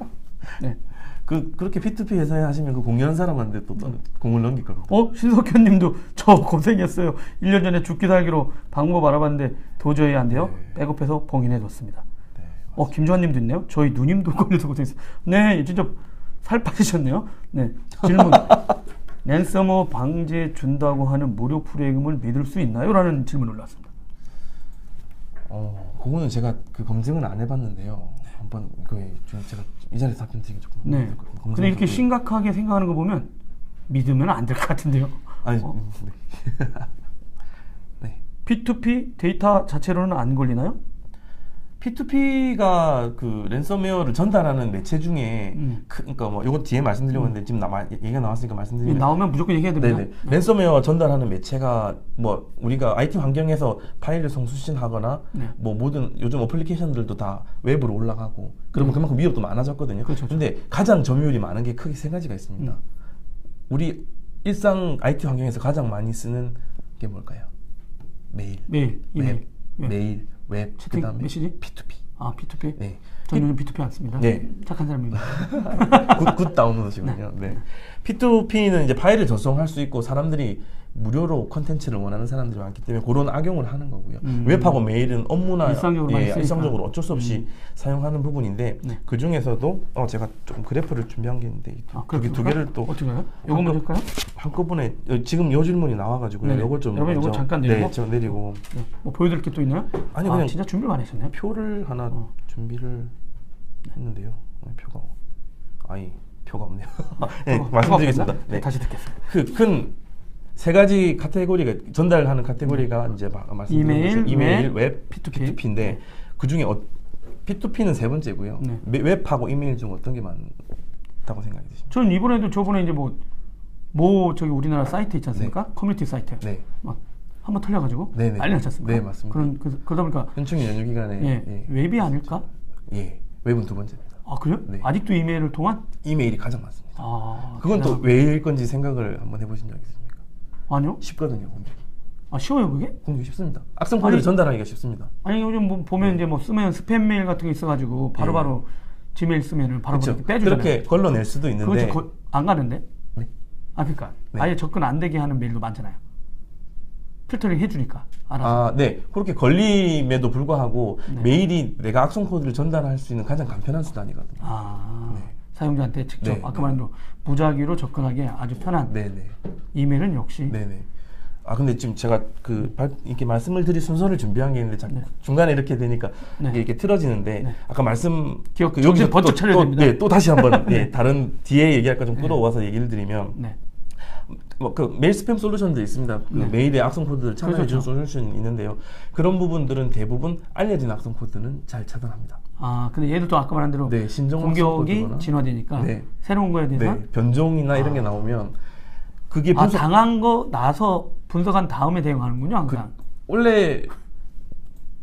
[SPEAKER 1] 네.
[SPEAKER 2] 그렇게 P2P 회사에 하시면 그 공유한 사람한테 또 공을 넘길 겁니다.
[SPEAKER 1] 신석현 님도 저 고생했어요. 1년 전에 죽기 살기로 방법 알아봤는데 도저히 안 돼요.
[SPEAKER 2] 네.
[SPEAKER 1] 백업해서 봉인해뒀습니다.
[SPEAKER 2] 네,
[SPEAKER 1] 김주환 님도 있네요. 저희 누님도 걸려서 고생했어요. 네, 진짜 살 빠지셨네요. 네, 질문. 랜섬웨어 방지해 준다고 하는 무료 프로그램을 믿을 수 있나요? 라는 질문이 올라왔습니다.
[SPEAKER 2] 그거는 제가 그 검증은 안 해봤는데요. 한번 제가 이 자리에서 답변 드리기 조금
[SPEAKER 1] 네. 근데 이렇게 심각하게 생각하는 거 보면 믿으면 안 될 것 같은데요.
[SPEAKER 2] 아니, 네. 네.
[SPEAKER 1] P2P 데이터 자체로는 안 걸리나요?
[SPEAKER 2] P2P가 그 랜섬웨어를 전달하는 매체 중에 그러니까 뭐 이거 뒤에 말씀드리려고 했는데 지금 얘기가 나왔으니까 말씀드리면
[SPEAKER 1] 나오면 무조건 얘기해야 됩니다.
[SPEAKER 2] 네네. 랜섬웨어 전달하는 매체가 뭐 우리가 IT 환경에서 파일을 송수신하거나 뭐 모든 요즘 어플리케이션들도 다 웹으로 올라가고 그러면 그만큼 위협도 많아졌거든요.
[SPEAKER 1] 그렇죠.
[SPEAKER 2] 근데 가장 점유율이 많은 게 크게 세 가지가 있습니다. 우리 일상 IT 환경에서 가장 많이 쓰는 게 뭘까요? 메일, 이메일, 웹,
[SPEAKER 1] 채팅,
[SPEAKER 2] 그다음에
[SPEAKER 1] 메시지?
[SPEAKER 2] P2P.
[SPEAKER 1] P2P?
[SPEAKER 2] 네.
[SPEAKER 1] 전 요즘 P2P 안 씁니다.
[SPEAKER 2] 네.
[SPEAKER 1] 착한 사람입니다.
[SPEAKER 2] 굿 다운로드시군요. 네. P2P는 이제 파일을 저장할 수 있고 사람들이 무료로 컨텐츠를 원하는 사람들이 많기 때문에 그런 악용을 하는 거고요. 웹하고 메일은 업무나 일상적으로 어쩔 수 없이 사용하는 부분인데 그 중에서도 제가 좀 그래프를 준비한 게 있는데 두 개를 또
[SPEAKER 1] 어떻게 해요? 이거 먼저 할까요?
[SPEAKER 2] 한꺼번에 지금 요 질문이 나와가지고요. 이걸 좀
[SPEAKER 1] 여러분 이거 잠깐 내리고
[SPEAKER 2] 네, 저 내리고
[SPEAKER 1] 뭐 보여드릴 게 또 있나요?
[SPEAKER 2] 아니 그냥
[SPEAKER 1] 진짜 준비를 많이 하셨네요.
[SPEAKER 2] 표를 하나 준비를 했는데요. 표가 없네요. 네, 말씀드리겠습니다. 네.
[SPEAKER 1] 다시 듣겠습니다.
[SPEAKER 2] 큰 세 가지 카테고리가 전달하는 카테고리가 이제 말씀드린 이메일, 웹, P2P인데 그 중에 P2P는 세 번째고요. 웹하고 이메일 중 어떤 게 많다고 생각이 드십니까?
[SPEAKER 1] 저는 이번에도 저번에 이제 저기 우리나라 사이트 있지 않습니까? 커뮤니티 사이트. 막 한번 털려가지고 난리 났지 않습니까?
[SPEAKER 2] 네, 맞습니다.
[SPEAKER 1] 그러다 보니까
[SPEAKER 2] 현충일 연휴 기간에
[SPEAKER 1] 웹이 아닐까?
[SPEAKER 2] 예, 웹은 두 번째입니다.
[SPEAKER 1] 그래요?
[SPEAKER 2] 네.
[SPEAKER 1] 아직도 이메일을 통한?
[SPEAKER 2] 이메일이 가장 많습니다. 그건
[SPEAKER 1] 대단하다.
[SPEAKER 2] 또 왜일 건지 생각을 한번 해보신 적 있습니까?
[SPEAKER 1] 아니요.
[SPEAKER 2] 쉽거든요, 공격이.
[SPEAKER 1] 쉬워요 그게?
[SPEAKER 2] 공격이 쉽습니다. 악성 코드를 전달하기가 쉽습니다.
[SPEAKER 1] 아니 요즘 보면 이제 쓰면 스팸 메일 같은 게 있어가지고 바로바로 지메일 쓰면은 바로 이렇게 빼주잖아요.
[SPEAKER 2] 그렇게 걸러낼 수도 있는데
[SPEAKER 1] 그것이 안 가는데?
[SPEAKER 2] 네.
[SPEAKER 1] 그러니까 아예 접근 안 되게 하는 메일도 많잖아요. 필터링 해주니까 알아서.
[SPEAKER 2] 네. 그렇게 걸림에도 불구하고 메일이 내가 악성 코드를 전달할 수 있는 가장 간편한 수단이거든요.
[SPEAKER 1] 사용자한테 직접 아까 말한 대로 무작위로 접근하기에 아주 편한. 이메일은 역시.
[SPEAKER 2] 네네. 근데 지금 제가 이렇게 말씀을 드릴 순서를 준비한 게 있는데 중간에 이렇게 되니까 이게 틀어지는데 아까
[SPEAKER 1] 여기서 번쩍 차려야 됩니다.
[SPEAKER 2] 또 다시 한번 다른 뒤에 얘기할 거 좀 끌어와서 얘기를 드리면 메일 스팸 솔루션도 있습니다. 메일에 악성 코드를 차단해 주는 솔루션이 있는데요. 그런 부분들은 대부분 알려진 악성 코드는 잘 차단합니다.
[SPEAKER 1] 근데 얘들도 아까 말한 대로 공격이 진화되니까 새로운 거에 대해서
[SPEAKER 2] 변종이나 이런 게 나오면 그게
[SPEAKER 1] 당한 거 나서 분석한 다음에 대응하는군요. 항상.
[SPEAKER 2] 원래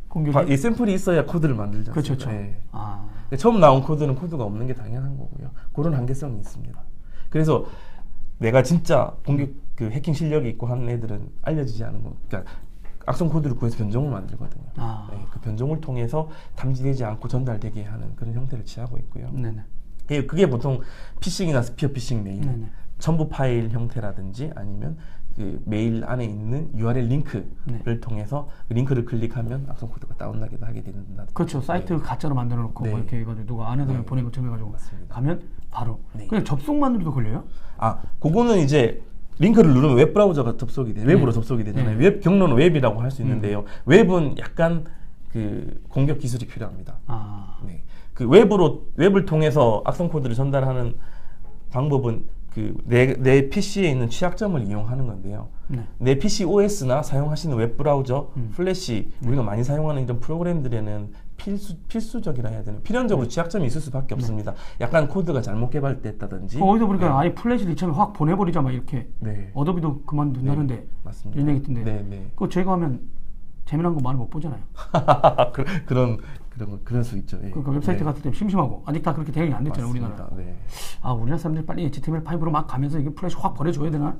[SPEAKER 1] 공격이
[SPEAKER 2] 이 샘플이 있어야 코드를 만들지 않습니까?
[SPEAKER 1] 그렇죠.
[SPEAKER 2] 처음 나온 코드는 코드가 없는 게 당연한 거고요. 그런 한계성이 있습니다. 그래서 내가 진짜 해킹 실력이 있고 하는 애들은 알려지지 않은 거. 그러니까 악성 코드를 구해서 변종을 만들거든요. 그 변종을 통해서 탐지되지 않고 전달되게 하는 그런 형태를 취하고 있고요. 그게 보통 피싱이나 스피어 피싱 메일, 첨부 파일 형태라든지 아니면 그 메일 안에 있는 URL 링크를 통해서 그 링크를 클릭하면 악성 코드가 다운나기도 하게 된다.
[SPEAKER 1] 그렇죠. 사이트 가짜로 만들어 놓고 이렇게 해가지고 누가 안에서 보낸 것처럼 해가지고 가면 바로 그냥 접속만으로도 걸려요?
[SPEAKER 2] 그거는 이제 링크를 누르면 웹 브라우저가 접속이 돼, 웹으로 접속이 되잖아요. 웹 경로는 웹이라고 할 수 있는데요. 웹은 약간 그 공격 기술이 필요합니다. 네. 그 웹을 통해서 악성 코드를 전달하는 방법은 그 내 PC에 있는 취약점을 이용하는 건데요. 내 PC OS나 사용하시는 웹 브라우저, 플래시, 우리가 많이 사용하는 이런 프로그램들에는 필수적이라 해야 되나? 필연적으로 취약점이 있을 수밖에 없습니다. 약간 코드가 잘못 개발됐다든지.
[SPEAKER 1] 어디서 보니까 아예 플래시를 이참에 확 보내버리자 막 이렇게. 어도비도 그만둔다는데
[SPEAKER 2] 맞습니다.
[SPEAKER 1] 이런 얘기 있던데. 그거 저희가 하면 재미난 거 많이 못 보잖아요.
[SPEAKER 2] 그럴 수 있죠.
[SPEAKER 1] 그러니까 웹사이트 같을 때 심심하고 아직 다 그렇게 대응이 안 됐잖아요. 우리나라. 우리나라 사람들이 빨리 HTML5로 막 가면서 이게 플래시 확 버려줘야 되나?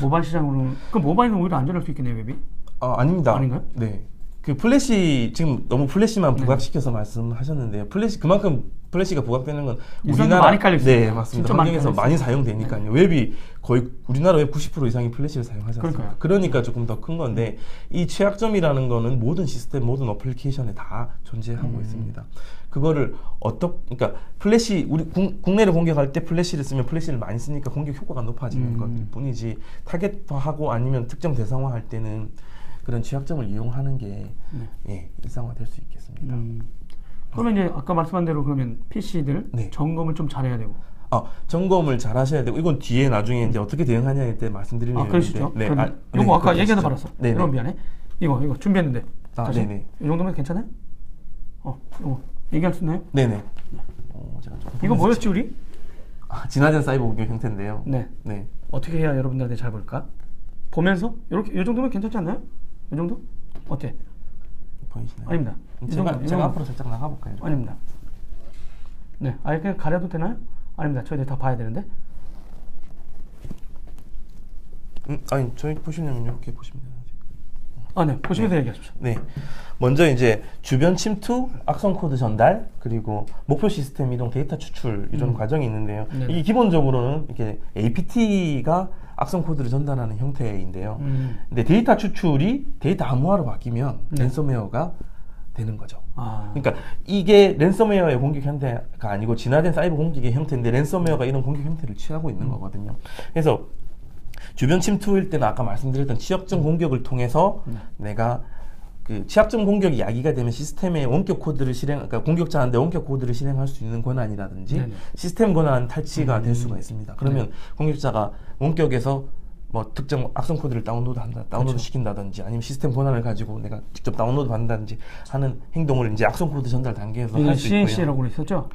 [SPEAKER 1] 모바일 시장으로는. 그럼 모바일은 오히려 안전할 수 있겠네요, 웹이?
[SPEAKER 2] 아닙니다.
[SPEAKER 1] 아닌가요?
[SPEAKER 2] 네. 그 플래시 지금 너무 플래시만 부각시켜서 말씀하셨는데요. 그만큼 플래시가 부각되는 건
[SPEAKER 1] 우리나라 많이 깔려 있어요.
[SPEAKER 2] 네, 맞습니다. 환경에서 많이 사용되니까요. 웹이 거의 우리나라 웹 90% 이상이 플래시를 사용하지 않습니까? 그러니까 조금 더 큰 건데 이 취약점이라는 거는 모든 시스템, 모든 어플리케이션에 다 존재하고 있습니다. 그거를 그러니까 플래시 국내를 공격할 때 플래시를 쓰면 플래시를 많이 쓰니까 공격 효과가 높아지는 것 뿐이지 타겟화하고 아니면 특정 대상화할 때는 그런 취약점을 이용하는 게 일상화될 수 있겠습니다.
[SPEAKER 1] 그러면 이제 아까 말씀한 대로 그러면 PC들 점검을 좀 잘해야 되고.
[SPEAKER 2] 점검을 잘 하셔야 되고 이건 뒤에 나중에 이제 어떻게 대응하냐에 대해 말씀드리는 얘기인데.
[SPEAKER 1] 그러시죠. 요거 아까 얘기하다 말았어. 여러분 미안해. 이거 준비했는데. 다시. 이 정도면 괜찮아요? 이거 얘기할 수 있나요?
[SPEAKER 2] 네네.
[SPEAKER 1] 이거 뭐였지 우리?
[SPEAKER 2] 진화된 사이버 공격 형태인데요.
[SPEAKER 1] 네. 어떻게 해야 여러분들한테 잘 볼까? 보면서 이렇게 이 정도면 괜찮지 않나요? 이 정도? 어때?
[SPEAKER 2] 보이시나요?
[SPEAKER 1] 아닙니다.
[SPEAKER 2] 제가 앞으로 살짝 나가볼까요?
[SPEAKER 1] 아닙니다. 네, 아예 그냥 가려도 되나요? 아닙니다. 저희들 다 봐야 되는데.
[SPEAKER 2] 아니 저희 보시면 이렇게 보시면 되는데.
[SPEAKER 1] 네, 보시면서 얘기하십시오.
[SPEAKER 2] 네, 먼저 이제 주변 침투, 악성 코드 전달, 그리고 목표 시스템 이동, 데이터 추출 이런 과정이 있는데요. 이게 기본적으로는 이렇게 APT가 악성 코드를 전달하는 형태인데요. 근데 데이터 추출이 데이터 암호화로 바뀌면 랜섬웨어가 되는 거죠. 그러니까 이게 랜섬웨어의 공격 형태가 아니고 진화된 사이버 공격의 형태인데 랜섬웨어가 이런 공격 형태를 취하고 있는 거거든요. 그래서 주변 침투일 때는 아까 말씀드렸던 취약점 공격을 통해서 내가 그 취약점 공격이 야기가 되면 시스템의 원격 코드를 그러니까 공격자한테 원격 코드를 실행할 수 있는 권한이라든지 시스템 권한 탈취가 될 수가 있습니다. 그러면 공격자가 원격에서 뭐 특정 악성 코드를 다운로드 시킨다든지 아니면 시스템 권한을 가지고 내가 직접 다운로드 받는다든지 하는 행동을 이제 악성 코드 전달 단계에서 할 수 있고요.
[SPEAKER 1] CNC라고 그랬었죠?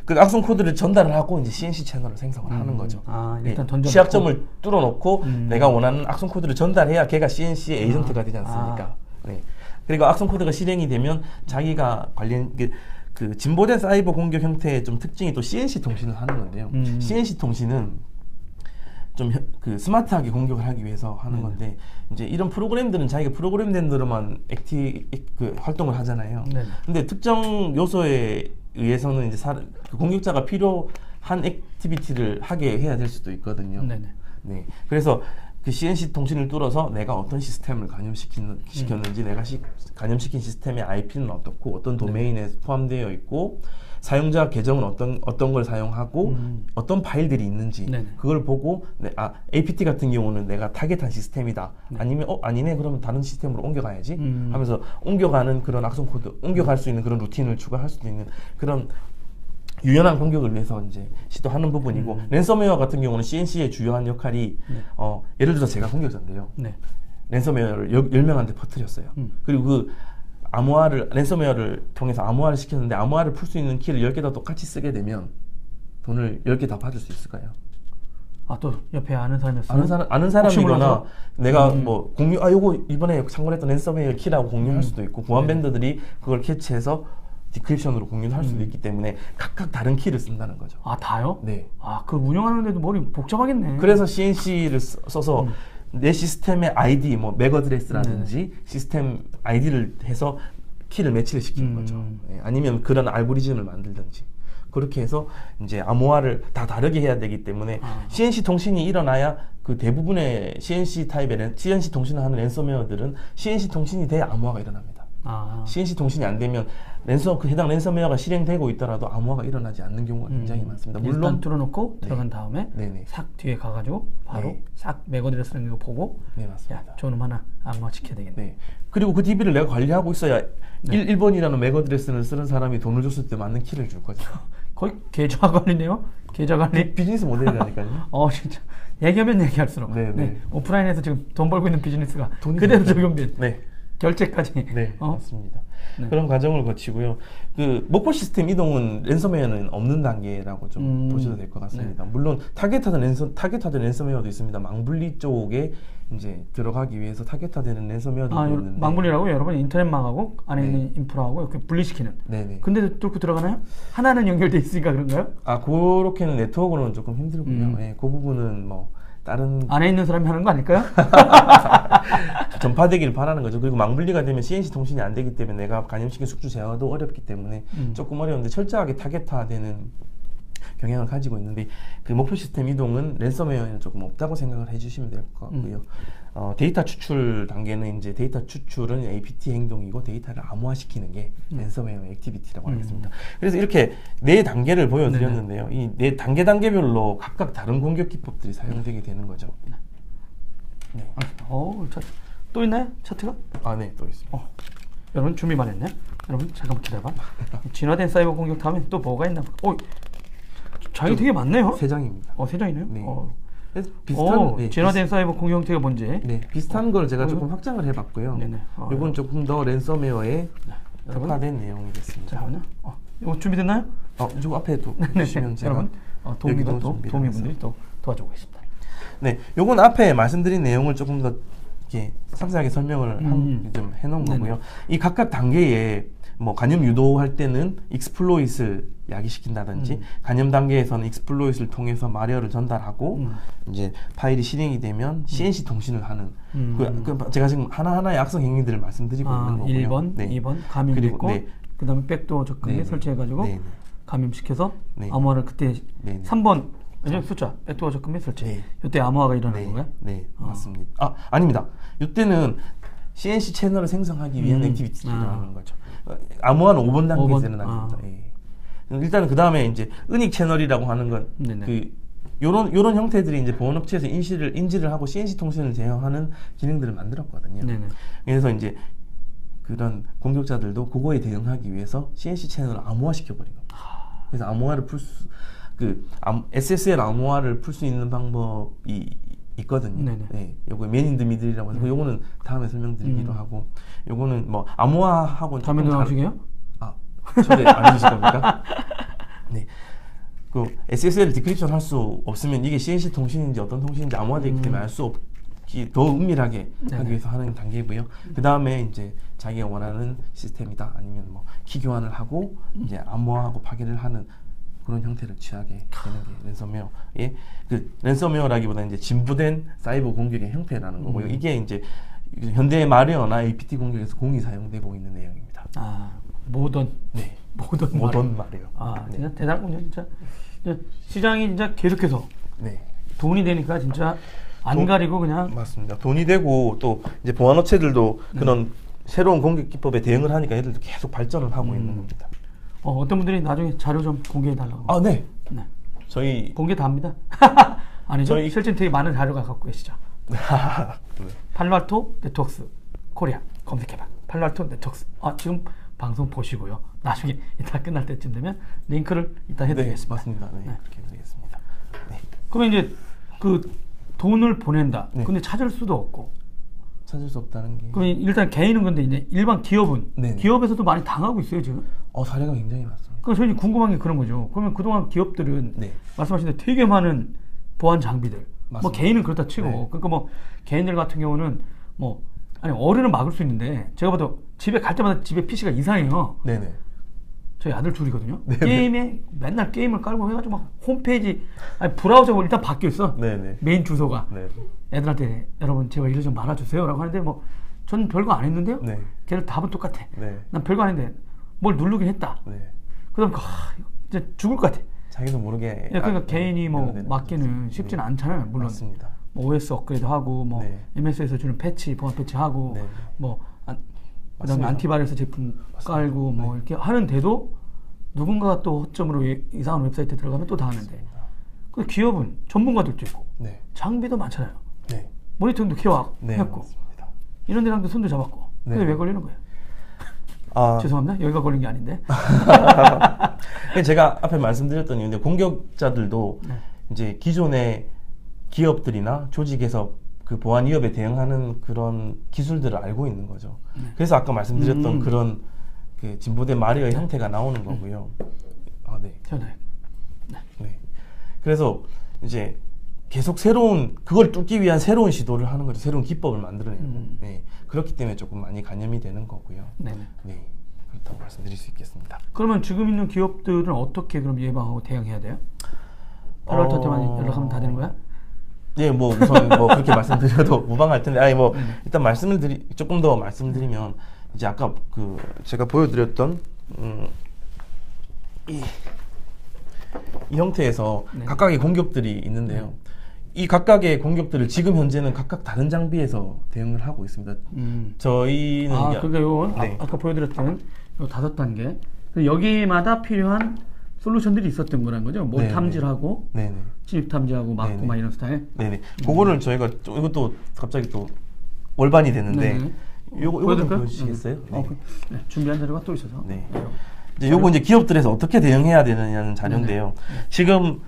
[SPEAKER 2] 그 악성 코드를 전달을 하고 이제 CNC 채널을 생성을 하는 거죠.
[SPEAKER 1] 일단
[SPEAKER 2] 취약점을 뚫어놓고 내가 원하는 악성 코드를 전달해야 걔가 CNC 에이전트가 되지 않습니까? 그리고 악성 코드가 실행이 되면 자기가 그 진보된 사이버 공격 형태의 좀 특징이 또 CNC 통신을 하는 건데요. CNC 통신은 좀 그 스마트하게 공격을 하기 위해서 하는 건데 이제 이런 프로그램들은 자기가 프로그램된 대로만 활동을 하잖아요. 근데 특정 요소에 의해서는 이제 그 공격자가 필요한 액티비티를 하게 해야 될 수도 있거든요. 그래서 그 CNC 통신을 뚫어서 내가 어떤 시스템을 감염시켰는지 내가 감염시킨 시스템의 IP는 어떻고 어떤 도메인에 포함되어 있고 사용자 계정은 어떤 걸 사용하고 어떤 파일들이 있는지 그걸 보고 APT 같은 경우는 내가 타겟한 시스템이다. 아니면 아니네 그러면 다른 시스템으로 옮겨가야지 하면서 옮겨가는 그런 악성 코드, 옮겨갈 수 있는 그런 루틴을 추가할 수도 있는 그런 유연한 공격을 위해서 이제 시도하는 부분이고 랜섬웨어 같은 경우는 CNC의 주요한 역할이 예를 들어서 제가 공격자인데요. 랜섬웨어를 10명한테 퍼뜨렸어요. 그리고 그 랜섬웨어를 통해서 암호화를 시켰는데 암호화를 풀 수 있는 키를 10개 다 똑같이 쓰게 되면 돈을 10개 다 받을 수 있을까요?
[SPEAKER 1] 또 옆에 아는 사람이었어요?
[SPEAKER 2] 아는 사람이거나 내가 뭐 요거 이번에 참고했던 랜섬웨어 키라고 공유할 수도 있고 보안 밴더들이 그걸 캐치해서 디크립션으로 공유를 할 수도 있기 때문에 각각 다른 키를 쓴다는 거죠.
[SPEAKER 1] 다요?
[SPEAKER 2] 네.
[SPEAKER 1] 그걸 운영하는데도 머리 복잡하겠네.
[SPEAKER 2] 그래서 CNC를 써서 내 시스템의 아이디, 뭐 맥 어드레스라든지 시스템 아이디를 해서 키를 매치를 시키는 거죠. 아니면 그런 알고리즘을 만들든지 그렇게 해서 이제 암호화를 다 다르게 해야 되기 때문에 CNC 통신이 일어나야 그 대부분의 CNC 타입의 CNC 통신을 하는 랜섬웨어들은 CNC 통신이 돼야 암호화가 일어납니다. CNC 통신이 안 되면 해당 랜섬웨어가 실행되고 있더라도 암호화가 일어나지 않는 경우가 굉장히 많습니다.
[SPEAKER 1] 물론 일단 뚫어놓고 들어간 다음에 싹 뒤에 가가지고 바로 싹 맥어드레스라는 거 보고 야, 저놈 하나 암호화 시켜야 되겠네.
[SPEAKER 2] 그리고 그 DB를 내가 관리하고 있어야 1번이라는 맥어드레스를 쓰는 사람이 돈을 줬을 때 맞는 키를 줄 거죠.
[SPEAKER 1] 거의 계좌 관리네요. 계좌 관리.
[SPEAKER 2] 비즈니스 모델이라니까요.
[SPEAKER 1] 진짜 얘기하면 얘기할수록 오프라인에서 지금 돈 벌고 있는 비즈니스가 그대로 적용된 결제까지.
[SPEAKER 2] 맞습니다. 그런 과정을 거치고요. 그 목표 시스템 이동은 랜섬웨어는 없는 단계라고 좀 보셔도 될 것 같습니다. 물론 타겟화된 랜섬웨어도 있습니다. 망분리 쪽에 이제 들어가기 위해서 타겟화되는 랜섬웨어도 있는데.
[SPEAKER 1] 망분리라고 여러분 인터넷망하고 안에 있는 인프라하고 이렇게 분리시키는. 근데도 뚫고 들어가나요? 하나는 연결돼 있으니까 그런가요?
[SPEAKER 2] 그렇게는 네트워크로는 조금 힘들고요. 그 부분은 뭐 다른
[SPEAKER 1] 안에 있는 사람이 하는 거 아닐까요?
[SPEAKER 2] 전파되기를 바라는 거죠. 그리고 망분리가 되면 CNC 통신이 안 되기 때문에 내가 간염시킨 숙주 제어도 어렵기 때문에 조금 어려운데 철저하게 타겟화되는 경향을 가지고 있는데 그 목표 시스템 이동은 랜섬웨어에는 조금 없다고 생각을 해주시면 될 것 같고요. 데이터 추출 단계는 이제 데이터 추출은 APT 행동이고 데이터를 암호화시키는 게 랜섬웨어 액티비티라고 하겠습니다. 그래서 이렇게 4단계를 보여드렸는데요. 이 4단계별로 각각 다른 공격 기법들이 사용되게 되는 거죠.
[SPEAKER 1] 또 있나요? 차트가?
[SPEAKER 2] 네, 또 있습니다.
[SPEAKER 1] 여러분 준비만 했네. 여러분 잠깐만 기다려봐. 진화된 사이버 공격 다음에 또 뭐가 있나? 장이 되게 많네요.
[SPEAKER 2] 3장입니다.
[SPEAKER 1] 3장이네요.
[SPEAKER 2] 비슷한
[SPEAKER 1] 진화된 사이버 공격 형태가 뭔지.
[SPEAKER 2] 비슷한 걸 제가 조금 확장을 해봤고요. 이건 조금 더 랜섬웨어에 특화된 내용이 됐습니다.
[SPEAKER 1] 자, 이거 준비됐나요?
[SPEAKER 2] 저 앞에 또 보시면 제가
[SPEAKER 1] 도우미분들이 또 도와주고 계십니다.
[SPEAKER 2] 요건 앞에 말씀드린 내용을 조금 더 이렇게 상세하게 설명을 좀 해놓은 거고요. 이 각각 단계에 뭐 간염 유도할 때는 익스플로잇을 야기시킨다든지 간염 단계에서는 익스플로잇을 통해서 마리어를 전달하고 이제 파일이 실행이 되면 CNC 통신을 하는 제가 지금 하나하나의 악성 행위들을 말씀드리고 있는 거고요.
[SPEAKER 1] 1번, 2번 감염됐고 그 다음에 백도어 접근에 설치해가지고 감염시켜서 암호화를 그때 3번 숫자 백도어 접근에 설치. 이때 암호화가 일어나는 건가요?
[SPEAKER 2] 맞습니다. 아닙니다. 이때는 CNC 채널을 생성하기 위한 액티비티를 일어나는 거죠. 암호화는 5번 단계에서 일어납니다. 일단은 그 다음에 이제 은닉 채널이라고 하는 건 요런 형태들이 이제 보안업체에서 인지를 하고 CNC 통신을 제어하는 기능들을 만들었거든요. 그래서 이제 그런 공격자들도 그거에 대응하기 위해서 CNC 채널을 암호화시켜 버린 겁니다. 그래서 암호화를 SSL 암호화를 풀 수 있는 방법이 있거든요. 요거 맨인드미들이라고 해서 요거는 다음에 설명드리기로 하고 요거는 뭐 암호화하고
[SPEAKER 1] 다음에 나중에요?
[SPEAKER 2] 초대 안 해주실 겁니까? 그 SSL 디크립션 할 수 없으면 이게 CNC 통신인지 어떤 통신인지 암호화되어 있기 때문에 알 수 없기 더 은밀하게 하기 위해서 하는 단계고요. 그 다음에 이제 자기가 원하는 시스템이다 아니면 뭐 키 교환을 하고 이제 암호화하고 파괴를 하는 그런 형태를 취하게 되는 게 랜섬웨어의 그 랜섬웨어라기보다 이제 진부된 사이버 공격의 형태라는 거고요. 이게 이제 현대 마리어나 APT 공격에서 공이 사용되고 있는 내용입니다.
[SPEAKER 1] 모던
[SPEAKER 2] 마리어.
[SPEAKER 1] 진짜 대단하군요, 진짜. 시장이 진짜 계속해서 돈이 되니까 진짜 안 가리고 그냥.
[SPEAKER 2] 맞습니다. 돈이 되고 또 이제 보안업체들도 그런 새로운 공격 기법에 대응을 하니까 얘들도 계속 발전을 하고 있는 겁니다.
[SPEAKER 1] 어떤 분들이 나중에 자료 좀 공개해 달라고.
[SPEAKER 2] 저희
[SPEAKER 1] 공개 다 합니다. 아니죠? 실제 되게 많은 자료가 갖고 계시죠. 팔로알토 네트워크스 코리아 검색해봐. 팔로알토 네트워크스. 지금 방송 보시고요. 나중에 이따 끝날 때쯤 되면 링크를 이따 해드리겠습니다.
[SPEAKER 2] 맞습니다. 그렇게 해드리겠습니다.
[SPEAKER 1] 그러면 이제 그 돈을 보낸다. 근데 찾을 수도 없고.
[SPEAKER 2] 찾을 수 없다는 게.
[SPEAKER 1] 그럼 일단 개인은 근데 이제 일반 기업은 기업에서도 많이 당하고 있어요 지금.
[SPEAKER 2] 사례가 굉장히 많습니다.
[SPEAKER 1] 그럼 저희 궁금한 게 그런 거죠. 그러면 그동안 기업들은 말씀하신 대로 되게 많은 보안 장비들. 맞습니다. 뭐 개인은 그렇다 치고 그러니까 뭐 개인들 같은 경우는 뭐 어른은 막을 수 있는데 제가 봐도 집에 갈 때마다 집에 PC가 이상해요. 저희 아들 둘이거든요. 게임에 맨날 게임을 깔고 해가지고 막 홈페이지 브라우저가 일단 바뀌어 있어. 메인 주소가. 애들한테 여러분 제발 이거 좀 말아주세요라고 하는데 뭐 전 별거 안 했는데요. 걔들 답은 똑같아. 난 별거 안 했는데 뭘 누르긴 했다. 그럼 이제 죽을 것 같아.
[SPEAKER 2] 자기도 모르게.
[SPEAKER 1] 그러니까 개인이 뭐 막기는 쉽지는 않잖아요. 물론
[SPEAKER 2] 맞습니다.
[SPEAKER 1] 뭐 OS 업그레이드 하고 뭐 MS에서 주는 패치 보안 패치 하고 뭐 그다음에 안티바이러스 제품 깔고 뭐 이렇게 하는데도 누군가가 또 허점으로 이상한 웹사이트에 들어가면 또 당하는데 그 기업은 전문가들도 있고 장비도 많잖아요. 모니터링도 키워했고 이런 데랑도 손도 잡았고 근데 왜 걸리는 거예요? 죄송합니다. 여기가 걸린 게 아닌데.
[SPEAKER 2] 제가 앞에 말씀드렸던 이유인데 공격자들도 이제 기존의 기업들이나 조직에서 그 보안 위협에 대응하는 그런 기술들을 알고 있는 거죠. 그래서 아까 말씀드렸던 그런 그 진보된 마리오의 형태가 나오는 거고요. 그래서 이제 계속 그걸 뚫기 위한 새로운 시도를 하는 거죠. 새로운 기법을 만들어내고. 그렇기 때문에 조금 많이 간염이 되는 거고요. 그렇다고 말씀드릴 수 있겠습니다.
[SPEAKER 1] 그러면 지금 있는 기업들은 어떻게 그럼 예방하고 대응해야 돼요? 팔로알토한테만 연락하면 다 되는 거야?
[SPEAKER 2] 네, 뭐 우선 뭐 그렇게 말씀드려도 무방할 텐데, 일단 조금 더 말씀드리면 이제 아까 그 제가 보여드렸던 이 형태에서 각각의 공격들이 있는데요. 이 각각의 공격들을 지금 현재는 각각 다른 장비에서 대응을 하고 있습니다. 저희는
[SPEAKER 1] 그러니까 요건 아까 보여드렸던 요 5단계 여기마다 필요한 솔루션들이 있었던 거란 거죠. 뭐 탐지를 하고 진입 탐지하고 막고 막 이런 스타일.
[SPEAKER 2] 그거를 저희가 이것도 갑자기 또 월반이 됐는데 요거 좀 보여주시겠어요?
[SPEAKER 1] 준비한 자료가 또 있어서.
[SPEAKER 2] 요거 이제 기업들에서 어떻게 대응해야 되느냐는 자료인데요. 지금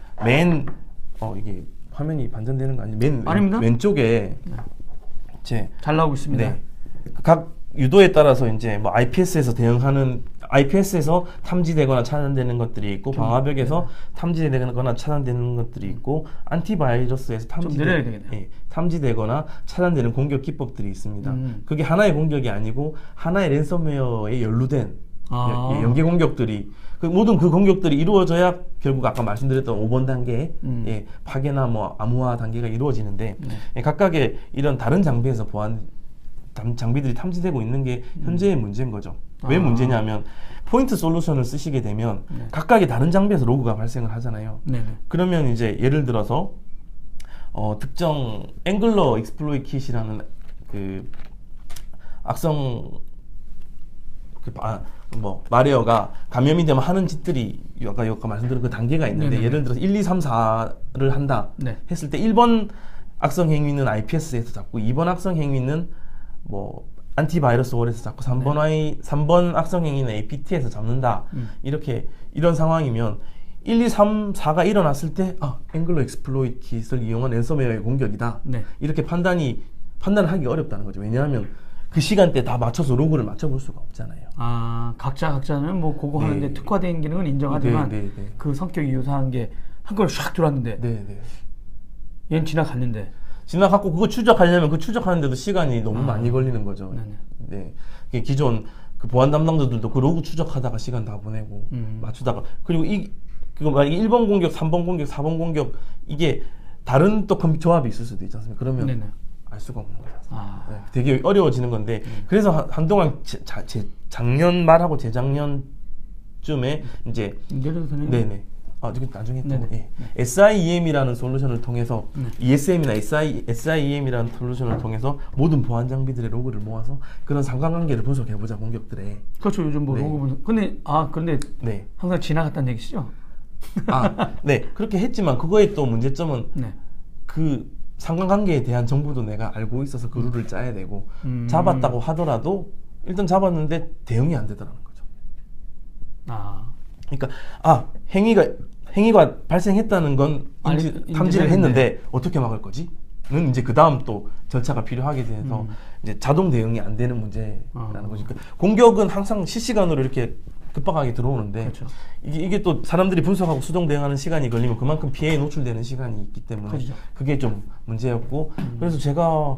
[SPEAKER 2] 이게 화면이 반전되는 거 아니에요? 왼쪽에
[SPEAKER 1] 잘 나오고 있습니다.
[SPEAKER 2] 각 유도에 따라서 이제 뭐 IPS에서 IPS에서 탐지되거나 차단되는 것들이 있고 방화벽에서 탐지되거나 차단되는 것들이 있고 안티바이러스에서 탐지되거나 차단되는 공격 기법들이 있습니다. 그게 하나의 공격이 아니고 하나의 랜섬웨어에 연루된 연계 공격들이 모든 그 공격들이 이루어져야 결국 아까 말씀드렸던 5번 단계 파괴나 뭐 암호화 단계가 이루어지는데 각각의 이런 다른 장비에서 장비들이 탐지되고 있는 게 현재의 문제인 거죠. 왜 문제냐면 포인트 솔루션을 쓰시게 되면 각각의 다른 장비에서 로그가 발생을 하잖아요. 그러면 이제 예를 들어서 특정 앵글러 익스플로이트 킷이라는 그 악성 마리어가 감염이 되면 하는 짓들이 아까 말씀드린 그 단계가 있는데 예를 들어서 1, 2, 3, 4를 한다 했을 때 1번 악성 행위는 IPS에서 잡고 2번 악성 행위는 뭐 안티바이러스 월에서 잡고 3번 악성 행위는 APT에서 잡는다. 이런 상황이면 1, 2, 3, 4가 일어났을 때 앵글러 익스플로이트 킷을 이용한 랜섬웨어의 공격이다. 이렇게 판단하기 어렵다는 거죠. 왜냐하면 그 시간대 다 맞춰서 로그를 맞춰볼 수가 없잖아요.
[SPEAKER 1] 각자는 뭐 그거 하는데 특화된 기능은 인정하지만 그 성격이 유사한 게 한꺼번에 샥 들어왔는데 얘는 지나갔고 그거 추적하려면 그 추적하는데도 시간이 너무 많이 걸리는 거죠. 기존 그 보안 담당자들도 그 로그 추적하다가 시간 다 보내고 맞추다가 그리고 그거 만약에 1번 공격, 3번 공격, 4번 공격 이게 다른 또 조합이 있을 수도 있지 않습니까? 그러면 알 수가 없는 거예요. 되게 어려워지는 건데 그래서 한동안 작년 말하고 재작년쯤에 이제 나중에 또 SIEM이라는 솔루션을 통해서 ESM이나 SIEM이라는 솔루션을 통해서 모든 보안 장비들의 로그를 모아서 그런 상관관계를 분석해보자 공격들의. 그렇죠. 요즘 뭐 로그 분석. 근데 항상 지나갔다는 얘기시죠?
[SPEAKER 2] 그렇게 했지만 그거의 또 문제점은 그 상관관계에 대한 정보도 내가 알고 있어서 그 룰을 짜야 되고 잡았다고 하더라도 일단 잡았는데 대응이 안 되더라는 거죠. 그러니까 행위가 발생했다는 건 탐지를 했는데 어떻게 막을 거지? 는 이제 그 다음 또 절차가 필요하게 돼서 이제 자동 대응이 안 되는 문제라는 거죠. 그러니까 공격은 항상 실시간으로 이렇게 급박하게 들어오는데
[SPEAKER 1] 그렇죠.
[SPEAKER 2] 이게 또 사람들이 분석하고 수동 대응하는 시간이 걸리면 그만큼 피해에 노출되는 시간이 있기 때문에
[SPEAKER 1] 그렇죠.
[SPEAKER 2] 그게 좀 문제였고 그래서 제가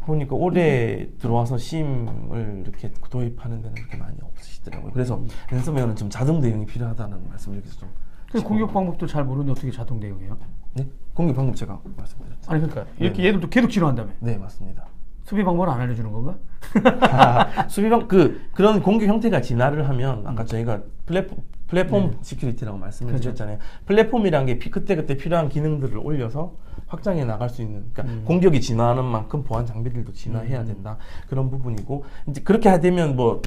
[SPEAKER 2] 보니까 올해 들어와서 심을 이렇게 도입하는 데는 그렇게 많이 없으시더라고요. 그래서 랜섬웨어는 좀 자동 대응이 필요하다는 말씀을 여기서 좀.
[SPEAKER 1] 공격 방법도 잘 모르는데 어떻게 자동 대응해요?
[SPEAKER 2] 네? 공격 방법 제가 말씀드렸죠.
[SPEAKER 1] 그러니까 이렇게 얘들도 계속 지루한다며.
[SPEAKER 2] 네, 맞습니다.
[SPEAKER 1] 수비 방법을 안 알려주는 건가?
[SPEAKER 2] 수비방 그런 공격 형태가 진화를 하면 아까 저희가 플랫폼 시큐리티라고 말씀을 드렸잖아요. 플랫폼이란 게 그때 필요한 기능들을 올려서 확장해 나갈 수 있는, 그러니까 공격이 진화하는 만큼 보안 장비들도 진화해야 된다. 그런 부분이고, 이제 그렇게 되면 뭐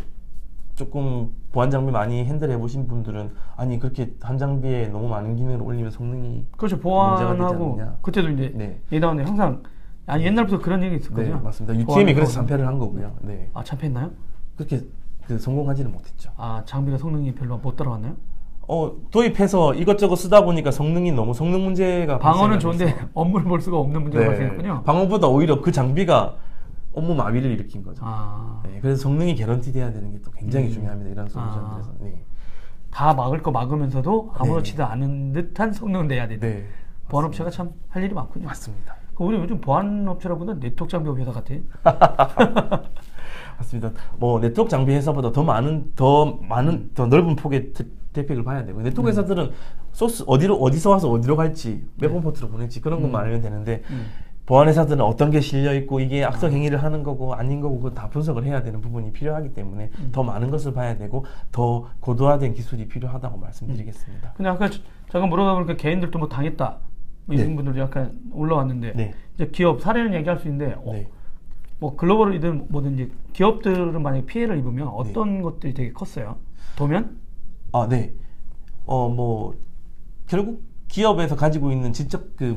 [SPEAKER 2] 조금 보안 장비 많이 핸들해 보신 분들은 아니 그렇게 한 장비에 너무 많은 기능을 올리면 성능이
[SPEAKER 1] 그렇죠.
[SPEAKER 2] 문제가 되지
[SPEAKER 1] 보안하고
[SPEAKER 2] 않느냐.
[SPEAKER 1] 그때도 이제 예다운데 항상 옛날부터 그런 얘기 있었거든요.
[SPEAKER 2] 네, 맞습니다. UTM이 그래서 참패를 한 거고요. 네.
[SPEAKER 1] 아, 참패했나요?
[SPEAKER 2] 그렇게 성공하지는 못했죠.
[SPEAKER 1] 아, 장비가 성능이 별로 못 따라왔나요?
[SPEAKER 2] 도입해서 이것저것 쓰다 보니까 성능 문제가
[SPEAKER 1] 방어는 좋은데 업무를 볼 수가 없는 문제가 발생했군요.
[SPEAKER 2] 방어보다 오히려 그 장비가 업무 마비를 일으킨 거죠.
[SPEAKER 1] 아.
[SPEAKER 2] 네, 그래서 성능이 개런티 돼야 되는 게 또 굉장히 중요합니다. 이런 솔루션들에서. 네.
[SPEAKER 1] 다 막을 거 막으면서도 아무렇지도 않은 듯한 성능을 내야 되는.
[SPEAKER 2] 네.
[SPEAKER 1] 보안 업체가 참 할 일이 많군요.
[SPEAKER 2] 맞습니다.
[SPEAKER 1] 우리 요즘 보안 업체라보다 네트워크 장비 회사 같아.
[SPEAKER 2] 맞습니다. 뭐 네트워크 장비 회사보다 더 넓은 폭의 트래픽을 봐야 되고, 네트워크 회사들은 소스 어디서 와서 어디로 갈지, 웹 포트로 보낼지 그런 것만 알면 되는데, 보안 회사들은 어떤 게 실려 있고 이게 악성 행위를 하는 거고 아닌 거고 그거 다 분석을 해야 되는 부분이 필요하기 때문에 더 많은 것을 봐야 되고 더 고도화된 기술이 필요하다고 말씀드리겠습니다.
[SPEAKER 1] 근데 아까 잠깐 물어다 보니까 개인들도 뭐 당했다 이런 분들도 약간 올라왔는데 이제 기업 사례는 얘기할 수 있는데 뭐 글로벌이든 뭐든지 기업들은 만약에 피해를 입으면 어떤 것들이 되게 컸어요? 도면?
[SPEAKER 2] 뭐 결국 기업에서 가지고 있는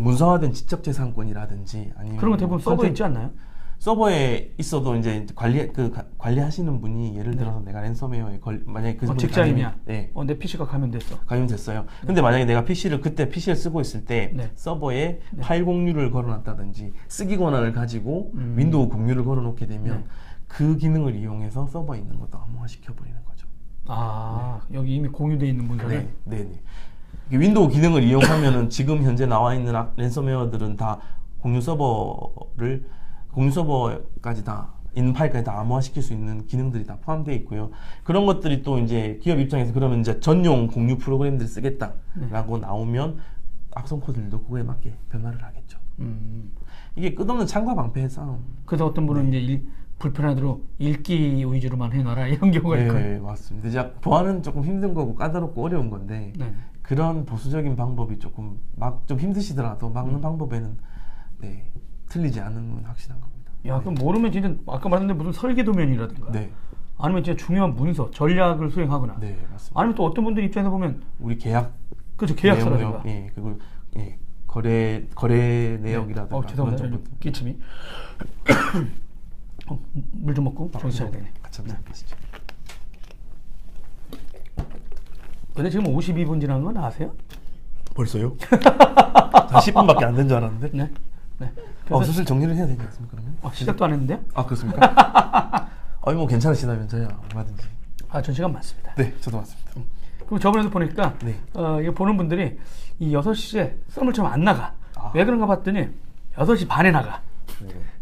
[SPEAKER 2] 문서화된 지적재산권이라든지 아니면
[SPEAKER 1] 그런 거 대부분 서버에 있지 않나요?
[SPEAKER 2] 서버에 있어도 이제 관리하시는 분이 예를 들어서 내가 랜섬웨어에 만약에 그
[SPEAKER 1] 직장이냐? 내 PC가 감염됐어.
[SPEAKER 2] 감염됐어요. 근데 만약에 내가 그때 PC를 쓰고 있을 때 서버에 파일 공유를 걸어놨다든지 쓰기 권한을 가지고 윈도우 공유를 걸어놓게 되면 그 기능을 이용해서 서버에 있는 것도 암호화 시켜버리는 거죠.
[SPEAKER 1] 여기 이미 공유되어 있는 문서를?
[SPEAKER 2] 네네. 윈도우 기능을 이용하면은 지금 현재 나와 있는 랜섬웨어들은 다 공유 서버까지 다 있는 파일까지 다 암호화 시킬 수 있는 기능들이 다 포함되어 있고요. 그런 것들이 또 이제 기업 입장에서 그러면 이제 전용 공유 프로그램들을 쓰겠다라고 나오면 악성 코드들도 그거에 맞게 변화를 하겠죠. 이게 끝없는 창과 방패의 싸움.
[SPEAKER 1] 그래서 어떤 분은 이제 불편하도록 읽기 위주로만 해놔라 이런 경우가 있고.
[SPEAKER 2] 네, 맞습니다. 이제 보안은 조금 힘든 거고 까다롭고 어려운 건데 그런 보수적인 방법이 좀 힘드시더라도 막는 방법에는 틀리지 않은 건 확실한 겁니다.
[SPEAKER 1] 그럼 모르면 진짜 아까 말했는데 무슨 설계 도면이라든가 아니면 진짜 중요한 문서, 전략을 수행하거나
[SPEAKER 2] 맞습니다.
[SPEAKER 1] 아니면 또 어떤 분들 입장에서 보면
[SPEAKER 2] 우리 계약
[SPEAKER 1] 계약서라든가
[SPEAKER 2] 그리고 거래 내역이라든가
[SPEAKER 1] 죄송합니다. 기침이 물 좀 먹고 정신 차려야 되네.
[SPEAKER 2] 같이 한번 계시죠.
[SPEAKER 1] 근데 지금 52분 지난 건 아세요?
[SPEAKER 2] 벌써요? 한 10분밖에 안 된 줄 알았는데.
[SPEAKER 1] 네.
[SPEAKER 2] 슬슬 정리를 해야 되지 않습니까? 그러면?
[SPEAKER 1] 시작도 안 했는데요?
[SPEAKER 2] 그렇습니까? 뭐 괜찮으시다면 저야 얼마든지.
[SPEAKER 1] 전 시간 많습니다.
[SPEAKER 2] 네, 저도 맞습니다.
[SPEAKER 1] 그리고 저번에도 보니까 이거 보는 분들이 이 6시에 썸을 좀 안 나가. 왜 그런가 봤더니 6시 반에 나가.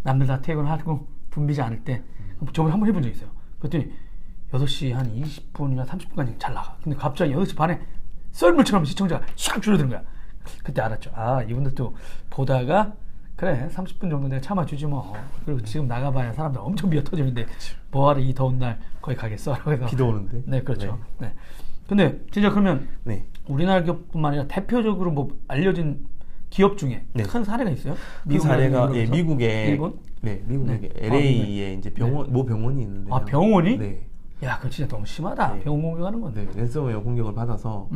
[SPEAKER 1] 남들 다 퇴근하고 붐비지 않을 때. 저번에 한번 해본 적 있어요. 그랬더니 6시 한 20분이나 30분까지 잘 나가. 근데 갑자기 8시 반에 썰물처럼 시청자가 샥 줄어드는 거야. 그때 알았죠. 이분들도 보다가 그래 30분 정도 내가 참아주지 뭐. 그리고 지금 나가봐야 사람들 엄청 미어 터지는데 뭐하러 이 더운 날 거기 가겠어. 그래서
[SPEAKER 2] 비도 오는데.
[SPEAKER 1] 네, 그렇죠. 네. 근데 진짜 그러면 우리나라 기업뿐만 아니라 대표적으로 뭐 알려진 기업 중에 큰 사례가 있어요?
[SPEAKER 2] 미국 사례가 미국의
[SPEAKER 1] 일본?
[SPEAKER 2] 미국의 LA에 이제 모 병원이 있는데요.
[SPEAKER 1] 병원이?
[SPEAKER 2] 네.
[SPEAKER 1] 야, 그거 진짜 너무 심하다. 병원 공격하는 건데.
[SPEAKER 2] 랜섬웨어 공격을 받아서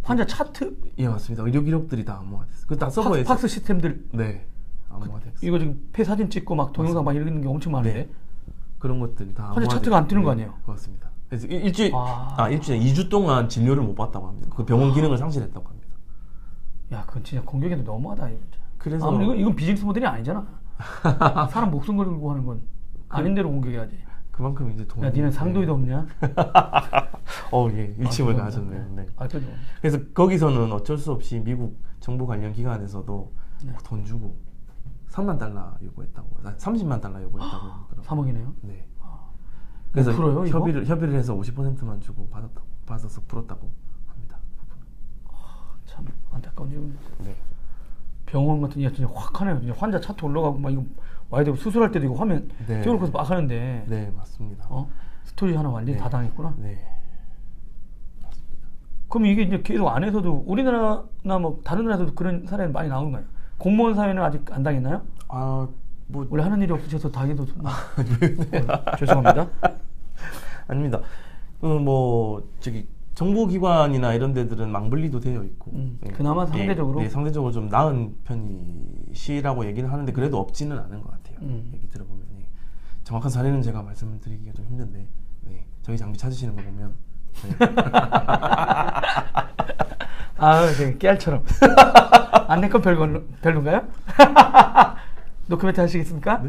[SPEAKER 1] 환자 차트?
[SPEAKER 2] 맞습니다. 의료 기록들이 다 암호화됐어요. 그 다 서버에
[SPEAKER 1] 팍스 시스템들.
[SPEAKER 2] 암호화됐어요.
[SPEAKER 1] 이거 지금 폐 사진 찍고 막 동영상 막 이러는 게 엄청 많은데.
[SPEAKER 2] 그런 것들이 다
[SPEAKER 1] 환자 차트가 안 뜨는 거 아니에요?
[SPEAKER 2] 그렇습니다. 그래서 일주일에 2주 동안 진료를 못 받다고 합니다. 그 병원 기능을 상실했다고 합니다.
[SPEAKER 1] 야, 그건 진짜 공격에도 너무하다.
[SPEAKER 2] 그래서
[SPEAKER 1] 이건 비즈니스 모델이 아니잖아. 사람 목숨 걸고 하는 건 아닌 대로 공격해야지.
[SPEAKER 2] 그만큼 이제 돈.
[SPEAKER 1] 야, 니는 상도이도 없냐?
[SPEAKER 2] 일침을 가하셨네요. 네. 그래서 거기서는 어쩔 수 없이 미국 정부 관련 기관에서도 돈 주고 3만 달러 요구했다고, 30만 달러 요구했다고 하더라고요.
[SPEAKER 1] 3억이네요.
[SPEAKER 2] 네. 그래서
[SPEAKER 1] 풀어요,
[SPEAKER 2] 협의를 해서 50%만 주고 받아서 풀었다고 합니다.
[SPEAKER 1] 참 안타까운 일입니다.
[SPEAKER 2] 네.
[SPEAKER 1] 병원 같은 게 진짜 확 하네요. 진짜 환자 차트 올라가고 막 이거 와야 되고 수술할 때도 이거 화면
[SPEAKER 2] 네.
[SPEAKER 1] 찍어놓고서 막 하는데.
[SPEAKER 2] 네, 맞습니다.
[SPEAKER 1] 스토리 하나 완전히 다 당했구나.
[SPEAKER 2] 네.
[SPEAKER 1] 그럼 이게 이제 계속 안에서도 우리나라나 뭐 다른 나라에서도 그런 사례는 많이 나오는 거예요. 공무원 사회는 아직 안 당했나요?
[SPEAKER 2] 뭐
[SPEAKER 1] 원래 하는 일이 없으셔서 당해도 죄송합니다.
[SPEAKER 2] 아닙니다. 뭐 저기 정보기관이나 이런 데들은 망분리도 되어 있고
[SPEAKER 1] 그나마 상대적으로
[SPEAKER 2] 상대적으로 좀 나은 편이시라고 얘기는 하는데 그래도 없지는 않은 것 같아요. 얘기 들어보면 정확한 사례는 제가 말씀드리기가 좀 힘든데 저희 장비 찾으시는 거 보면
[SPEAKER 1] 되게 깨알처럼 안 내 건 별론가요? 노코멘트 하시겠습니까?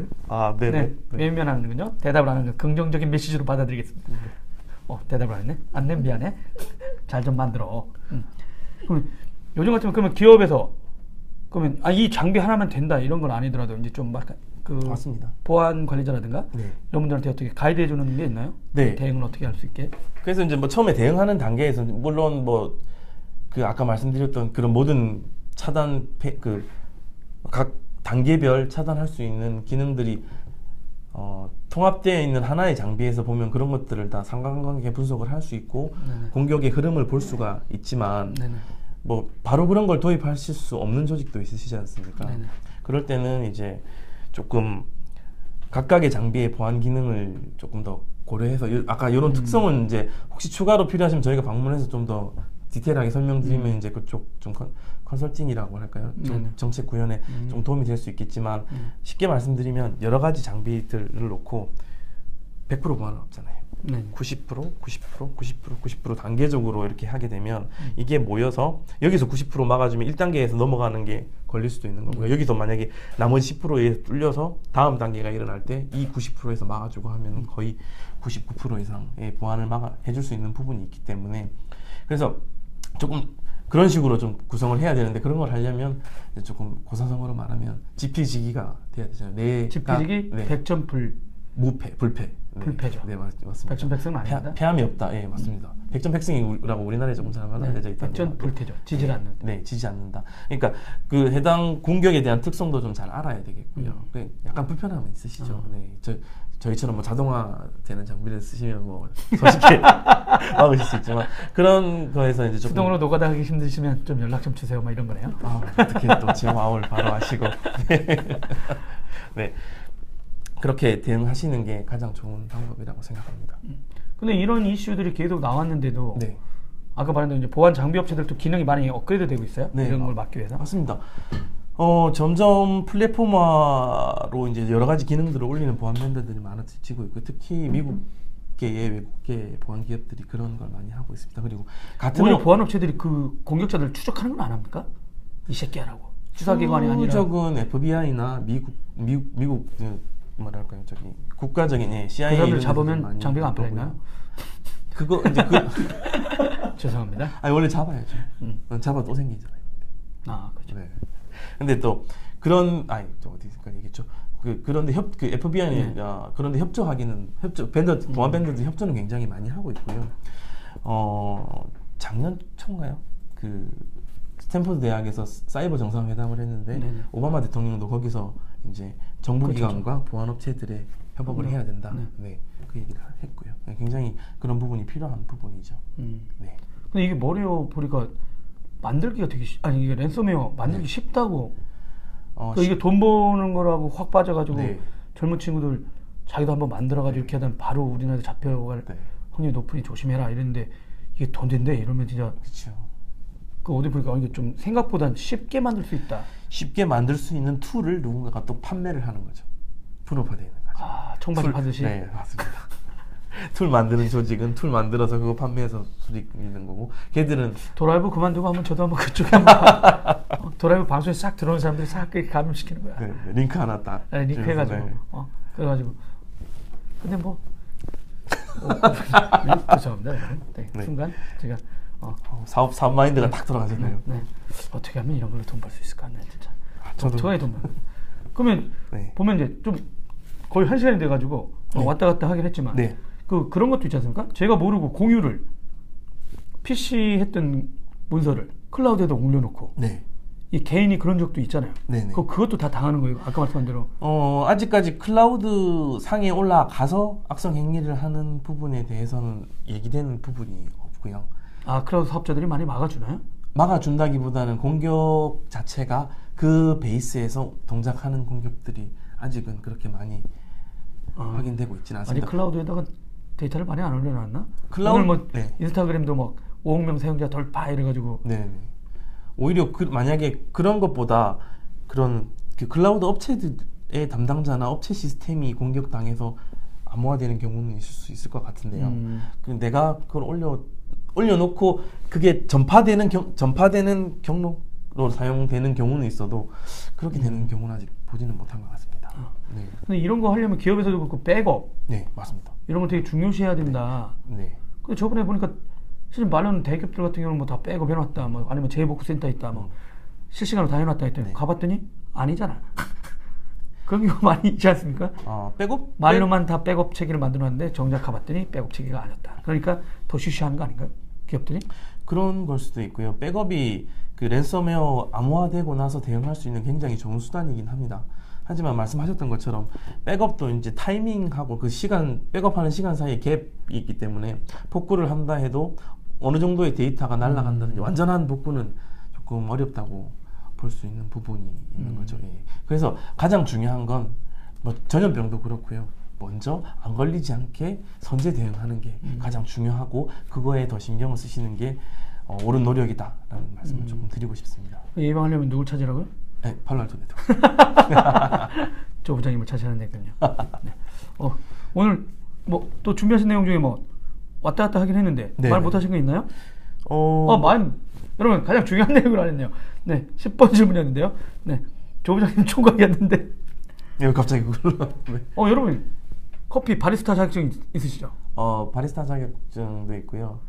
[SPEAKER 2] 네.
[SPEAKER 1] 네. 외면하는군요. 대답을 안 하는 거 긍정적인 메시지로 받아들이겠습니다. 대답을 안 했네. 안 내 미안해. 잘 좀 만들어. 그럼 요즘 같으면 그러면 기업에서 그러면 이 장비 하나면 된다 이런 건 아니더라도 이제 좀 막
[SPEAKER 2] 맞습니다.
[SPEAKER 1] 보안 관리자라든가 이런 분들한테 어떻게 가이드해 주는 게 있나요?
[SPEAKER 2] 네.
[SPEAKER 1] 대응을 어떻게 할 수 있게?
[SPEAKER 2] 그래서 이제 뭐 처음에 대응하는 단계에서 물론 뭐 그 아까 말씀드렸던 그런 모든 차단 각 단계별 차단할 수 있는 기능들이 통합되어 있는 하나의 장비에서 보면 그런 것들을 다 상관관계 분석을 할 수 있고 공격의 흐름을 볼 수가 있지만 뭐 바로 그런 걸 도입하실 수 없는 조직도 있으시지 않습니까? 그럴 때는 이제 조금 각각의 장비의 보안 기능을 조금 더 고려해서 아까 이런 특성은 이제 혹시 추가로 필요하시면 저희가 방문해서 좀 더 디테일하게 설명드리면 이제 그쪽 좀 컨설팅이라고 할까요? 정책 구현에 좀 도움이 될 수 있겠지만 쉽게 말씀드리면 여러 가지 장비들을 놓고 100% 보안은 없잖아요. 90%, 90%, 90%, 90% 단계적으로 이렇게 하게 되면 이게 모여서 여기서 90% 막아주면 1단계에서 넘어가는 게 걸릴 수도 있는 거고요. 여기서 만약에 나머지 10%에 뚫려서 다음 단계가 일어날 때 이 90%에서 막아주고 하면 거의 99% 이상의 보안을 해줄 수 있는 부분이 있기 때문에 그래서 조금 그런 식으로 좀 구성을 해야 되는데 그런 걸 하려면 조금 고사성어로 말하면 지피지기가 돼야 되잖아요.
[SPEAKER 1] 지피지기 백전불
[SPEAKER 2] 불패.
[SPEAKER 1] 불패죠.
[SPEAKER 2] 네, 맞습니다.
[SPEAKER 1] 백전백승은 아닙니다.
[SPEAKER 2] 폐함이 없다. 예, 맞습니다. 백전백승이라고 우리나라에 조금 사람마다 알려져 있다.
[SPEAKER 1] 백전불패죠. 지질 않는다.
[SPEAKER 2] 네, 지지 않는다. 그러니까 그 해당 공격에 대한 특성도 좀 잘 알아야 되겠고요. 약간 불편함은 있으시죠. 네, 저희처럼 뭐 자동화 되는 장비를 쓰시면 뭐 솔직히 막으실 수 있지만 그런 거에서 이제 조금
[SPEAKER 1] 수동으로 노가다 하기 힘드시면 좀 연락 좀 주세요. 막 이런 거네요.
[SPEAKER 2] 어떻게 또 지화올 바로 하시고 네. 그렇게 대응하시는 게 가장 좋은 방법이라고 생각합니다.
[SPEAKER 1] 근데 이런 이슈들이 계속 나왔는데도 아까 말한 대로 이제 보안 장비 업체들도 기능이 많이 업그레이드 되고 있어요? 이런 걸 막기 위해서?
[SPEAKER 2] 맞습니다. 점점 플랫폼화로 이제 여러 가지 기능들을 올리는 보안 벤더들이 많아지고 있고 특히 미국계의 외국계 보안 기업들이 그런 걸 많이 하고 있습니다. 그리고
[SPEAKER 1] 오히려 보안 업체들이 그 공격자들을 추적하는 건 안 합니까? 이 새끼야라고. 수사기관이 아니라.
[SPEAKER 2] 추적은 FBI나 미국 뭐랄까요, 저기 국가적인 CIA
[SPEAKER 1] 그 사람들 잡으면 장비가 안 팔리나요?
[SPEAKER 2] 그거 이제
[SPEAKER 1] 죄송합니다.
[SPEAKER 2] 아니 원래 잡아야죠. 잡아 또 생기잖아요.
[SPEAKER 1] 그렇죠.
[SPEAKER 2] 네. 근데 또 그런 또 어디까지 얘기했죠? 그런데 FBI는 그런데 보안 밴드들 협조는 굉장히 많이 하고 있고요. 작년 초인가요? 스탠포드 대학에서 사이버 정상회담을 했는데 오바마 대통령도 거기서 이제 정부기관과 보안업체들의 협업을 해야 된다. 그 얘기를 했고요. 굉장히 그런 부분이 필요한 부분이죠.
[SPEAKER 1] 근데 이게 머리로 보니까 만들기가 되게 이게 랜섬웨어 만들기 쉽다고. 이게 돈 버는 거라고 확 빠져가지고 젊은 친구들 자기도 한번 만들어가지고 이렇게 하다 바로 우리나라에 잡혀갈 확률이 높으니 조심해라 이랬는데 이게 돈 된대 이러면 진짜.
[SPEAKER 2] 그렇죠.
[SPEAKER 1] 어디 보니까 이게 좀 생각보다 쉽게 만들 수 있다.
[SPEAKER 2] 쉽게 만들 수 있는 툴을 누군가가 또 판매를 하는 거죠. 프로파되는 거죠.
[SPEAKER 1] 청바지 파듯이.
[SPEAKER 2] 네, 맞습니다. 툴 만드는 조직은 툴 만들어서 그거 판매해서 수익 있는 거고, 걔들은
[SPEAKER 1] 도라이브 그만두고 한번 저도 한번 그쪽에 도라이브 방송에 싹 들어오는 사람들이 싹 그렇게 감염시키는 거야.
[SPEAKER 2] 네, 링크 하나 딱.
[SPEAKER 1] 링크 해가지고. 그래가지고. 근데 뭐. 죄송합니다. 순간 제가.
[SPEAKER 2] 사업 마인드가 딱 들어가잖아요.
[SPEAKER 1] 어떻게 하면 이런 걸로 돈 벌 수 있을까? 진짜.
[SPEAKER 2] 저도.
[SPEAKER 1] 어떻게 돈 벌? 그러면 보면 이제 좀 거의 1시간이 돼가지고 왔다 갔다 하긴 했지만 그런 것도 있지 않습니까? 제가 모르고 공유를 PC 했던 문서를 클라우드에다 올려놓고 이 개인이 그런 적도 있잖아요.
[SPEAKER 2] 네네.
[SPEAKER 1] 그것도 다 당하는 거예요. 아까 말씀한 대로.
[SPEAKER 2] 아직까지 클라우드 상에 올라가서 악성 행위를 하는 부분에 대해서는 얘기되는 부분이 없고요.
[SPEAKER 1] 클라우드 사업자들이 많이 막아주나요?
[SPEAKER 2] 막아준다기보다는 공격 자체가 그 베이스에서 동작하는 공격들이 아직은 그렇게 많이 확인되고 있지는 않습니다.
[SPEAKER 1] 아니 클라우드에다가 데이터를 많이 안 올려놨나?
[SPEAKER 2] 오늘
[SPEAKER 1] 뭐 인스타그램도 막 5억 명 사용자 돌파 이래가지고.
[SPEAKER 2] 네. 오히려 만약에 그런 것보다 그런 그 클라우드 업체들의 담당자나 업체 시스템이 공격당해서 암호화되는 경우는 있을 수 있을 것 같은데요. 내가 그걸 올려놓고 그게 전파되는 경로로 사용되는 경우는 있어도 그렇게 되는 경우는 아직 보지는 못한 것 같습니다. 네.
[SPEAKER 1] 근데 이런 거 하려면 기업에서도 그렇고 백업.
[SPEAKER 2] 네, 맞습니다.
[SPEAKER 1] 이런 걸 되게 중요시해야 된다.
[SPEAKER 2] 네.
[SPEAKER 1] 근데 저번에 보니까 실제 말로는 대기업들 같은 경우는 뭐 다 백업 해놨다, 뭐 아니면 재복구 센터 있다, 뭐 실시간으로 다 해놨다 했더니 가봤더니 아니잖아. 그런 경우 많이 있지 않습니까?
[SPEAKER 2] 백업?
[SPEAKER 1] 말로만 다 백업 체계를 만들어놨는데 정작 가봤더니 백업 체계가 아니었다. 그러니까 더 쉬쉬하는 거 아닌가요? 기업들이?
[SPEAKER 2] 그런 걸 수도 있고요. 백업이 그 랜섬웨어 암호화되고 나서 대응할 수 있는 굉장히 좋은 수단이긴 합니다. 하지만 말씀하셨던 것처럼 백업도 이제 타이밍하고 그 시간, 백업하는 시간 사이에 갭이 있기 때문에 복구를 한다 해도 어느 정도의 데이터가 날아간다든지 완전한 복구는 조금 어렵다고 볼 수 있는 부분이 있는 거죠. 예. 그래서 가장 중요한 건 뭐 전염병도 그렇고요. 먼저 안 걸리지 않게 선제 대응하는 게 가장 중요하고 그거에 더 신경을 쓰시는 게 옳은 노력이다라는 말씀을 조금 드리고 싶습니다.
[SPEAKER 1] 예방하려면 누굴 찾으라고요?
[SPEAKER 2] 네, 팔로알토 네트워크.
[SPEAKER 1] 조 부장님을 찾으라는 얘기군요. 네. 오늘 뭐 또 준비하신 내용 중에 뭐 왔다 갔다 하긴 했는데 말 못하신 거 있나요? 여러분 가장 중요한 내용을 안 했네요. 네, 10번 질문이었는데요. 네, 조 부장님 총각이었는데.
[SPEAKER 2] 네, 갑자기 그걸로. 네.
[SPEAKER 1] 여러분 커피 바리스타 자격증 있으시죠?
[SPEAKER 2] 바리스타 자격증도 있고요.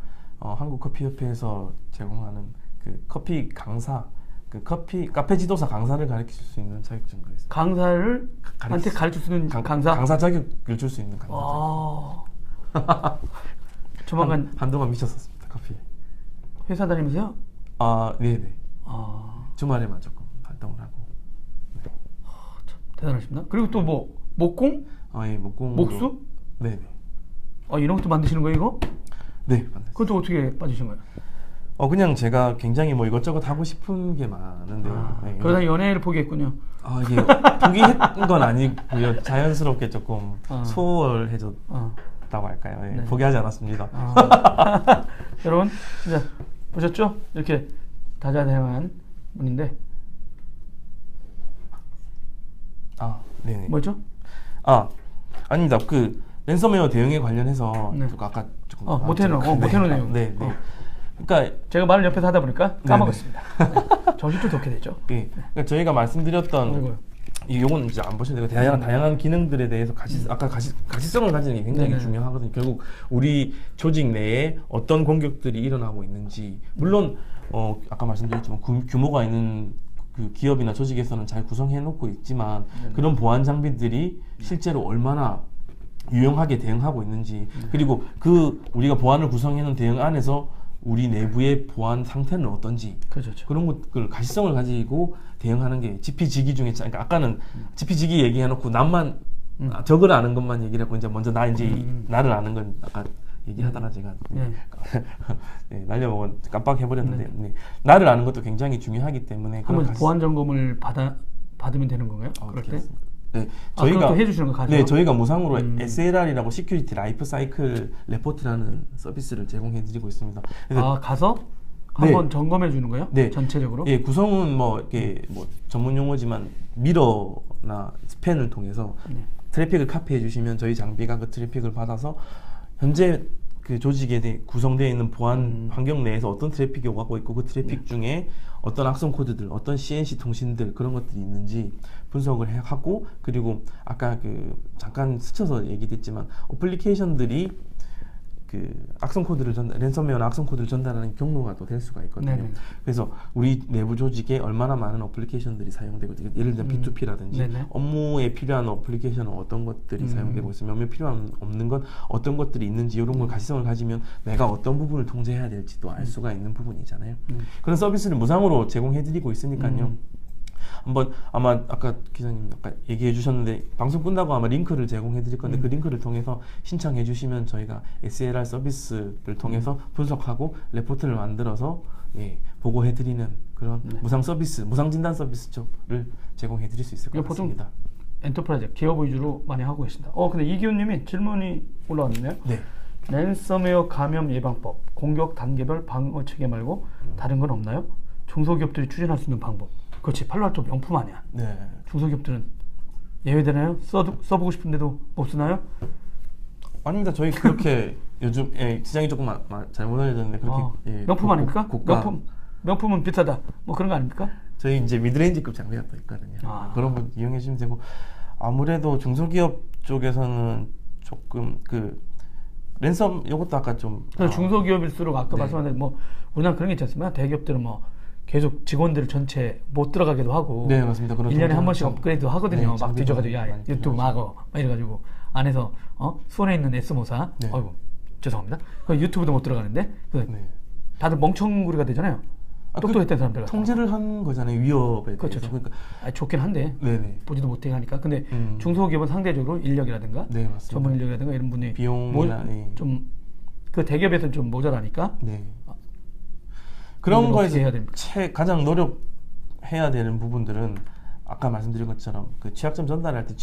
[SPEAKER 2] 한국커피협회에서 제공하는 그 커피 강사, 그 카페 지도사 강사를 가르칠 수 있는 자격증도 있습니다.
[SPEAKER 1] 강사를 한테 가르칠 수 있는 강사?
[SPEAKER 2] 강사 자격을 줄 수 있는 강사.
[SPEAKER 1] 조만간
[SPEAKER 2] 한동안 미쳤었습니다. 커피에.
[SPEAKER 1] 회사 다니면서요?
[SPEAKER 2] 네네. 주말에만 조금 활동을 하고. 네.
[SPEAKER 1] 참 대단하십니다. 그리고 또 뭐 목공?
[SPEAKER 2] 예, 목공.
[SPEAKER 1] 목수?
[SPEAKER 2] 네네.
[SPEAKER 1] 이런 것도 만드시는 거예요, 이거?
[SPEAKER 2] 네, 만들었습니다.
[SPEAKER 1] 그것도 어떻게 빠지신 거예요?
[SPEAKER 2] 그냥 제가 굉장히 뭐 이것저것 하고 싶은 게 많은데요. 네,
[SPEAKER 1] 그러다 연애를 포기했군요.
[SPEAKER 2] 이게 포기했던 건 아니고요. 자연스럽게 조금 소홀해졌다고 할까요? 네, 네. 포기하지 않았습니다.
[SPEAKER 1] 여러분, 진짜 보셨죠? 이렇게 다자다양한 분인데.
[SPEAKER 2] 네네.
[SPEAKER 1] 뭐죠?
[SPEAKER 2] 아닙니다. 그 랜섬웨어 대응에 관련해서 아까 조금
[SPEAKER 1] 못해놓은 내용.
[SPEAKER 2] 네. 그러니까
[SPEAKER 1] 제가 말을 옆에서 하다 보니까 까먹었습니다. 네. 정신도 덮게 되죠.
[SPEAKER 2] 네. 그러니까 저희가 말씀드렸던 요건 이제 안 보셔도 되고 다양한 기능들에 대해서 가시성을 가지는 게 굉장히 중요하거든요. 결국 우리 조직 내에 어떤 공격들이 일어나고 있는지 물론 아까 말씀드렸지만 규모가 있는 그 기업이나 조직에서는 잘 구성해 놓고 있지만 그런 보안 장비들이 실제로 얼마나 유용하게 대응하고 있는지 그리고 우리가 보안을 구성해 놓은 대응 안에서 우리 내부의 보안 상태는 어떤지
[SPEAKER 1] 그렇죠.
[SPEAKER 2] 그런 것들 가시성을 가지고 대응하는 게 지피지기 중에 그러니까 아까는 지피지기 얘기해놓고 남만 적을 아는 것만 얘기를 하고 이제 먼저 나를 아는 건 아까 얘기하다가 제가 네, 날려먹은 깜빡해버렸는데 네. 나를 아는 것도 굉장히 중요하기 때문에
[SPEAKER 1] 한번 보안 점검을 받으면 되는 건가요? 그럴 때?
[SPEAKER 2] 네, 저희가
[SPEAKER 1] 해주시는 거 가죠?
[SPEAKER 2] 네, 저희가 무상으로 SLR이라고 시큐리티 라이프 사이클 레포트라는 서비스를 제공해드리고 있습니다.
[SPEAKER 1] 가서 한번 점검해 주는 거예요?
[SPEAKER 2] 네,
[SPEAKER 1] 전체적으로?
[SPEAKER 2] 예, 구성은 이게 전문 용어지만 미러나 스팬을 통해서 트래픽을 카피해 주시면 저희 장비가 그 트래픽을 받아서 현재 그 조직에 구성되어 있는 보안 환경 내에서 어떤 트래픽이 오가고 있고 그 트래픽 중에 어떤 악성 코드들, 어떤 CNC 통신들 그런 것들이 있는지 분석을 하고 그리고 아까 잠깐 스쳐서 얘기됐지만 어플리케이션들이 그 악성 코드를 랜섬웨어나 악성 코드를 전달하는 경로가 또 될 수가 있거든요. 네네. 그래서 우리 내부 조직에 얼마나 많은 어플리케이션들이 사용되고, 예를 들면 B2P라든지 네네. 업무에 필요한 어플리케이션은 어떤 것들이 사용되고 있으면, 업무에 필요한 없는 건 어떤 것들이 있는지, 이런 걸 가시성을 가지면 내가 어떤 부분을 통제해야 될지도 알 수가 있는 부분이잖아요. 그런 서비스를 무상으로 제공해드리고 있으니까요. 한번 아마 아까 기자님 아까 얘기해 주셨는데 방송 끝나고 아마 링크를 제공해 드릴 건데 그 링크를 통해서 신청해 주시면 저희가 SLR 서비스를 통해서 분석하고 레포트를 만들어서 보고해 드리는 그런 무상 서비스, 무상 진단 서비스를 제공해 드릴 수 있을 것 같습니다.
[SPEAKER 1] 엔터프라이즈 기업 위주로 많이 하고 계신다. 근데 이기훈님이 질문이 올라왔네요.
[SPEAKER 2] 네.
[SPEAKER 1] 랜섬웨어 감염 예방법, 공격 단계별 방어 체계 말고 다른 건 없나요? 중소기업들이 추진할 수 있는 방법. 그렇지, 팔로알토 명품 아니야.
[SPEAKER 2] 네.
[SPEAKER 1] 중소기업들은 예외되나요? 써보고 싶은데도 못 쓰나요?
[SPEAKER 2] 아닙니다. 저희 그렇게 요즘 시장이 조금 잘못 알려졌는데 그렇게
[SPEAKER 1] 명품 아닙니까? 명품은 비싸다. 뭐 그런 거 아닙니까?
[SPEAKER 2] 저희 이제 미드레인지급 장비가 또 있거든요. 그런 분 이용해 주시면 되고, 아무래도 중소기업 쪽에서는 조금 그 랜섬 이것도 아까 좀
[SPEAKER 1] 중소기업일수록 아까 말씀하신 대로 뭐 우리나라 그런 게 있지 않습니까? 대기업들은 뭐 계속 직원들 전체 못 들어가기도 하고,
[SPEAKER 2] 네 맞습니다.
[SPEAKER 1] 1년에 한 번씩 업그레이드 하거든요. 막 뒤져가지고 야 유튜브 막어 막 이래가지고 안에서 손에 있는 S모사 아이고 죄송합니다. 유튜브도 못 들어가는데 다들 멍청구리가 되잖아요. 똑똑했던 사람들
[SPEAKER 2] 통제를 한 거잖아요. 위협에
[SPEAKER 1] 그렇죠.
[SPEAKER 2] 대해서. 그러니까
[SPEAKER 1] 좋긴 한데 보지도 못하게 하니까. 근데 중소기업은 상대적으로 인력이라든가 전문 인력이라든가 이런 분이
[SPEAKER 2] 비용이나
[SPEAKER 1] 좀 그 대기업에서는 좀 모자라니까
[SPEAKER 2] 그런 거에서 가장 노력해야 되는 부분들은 아까 말씀드린 것처럼 그 취약점 전달할 때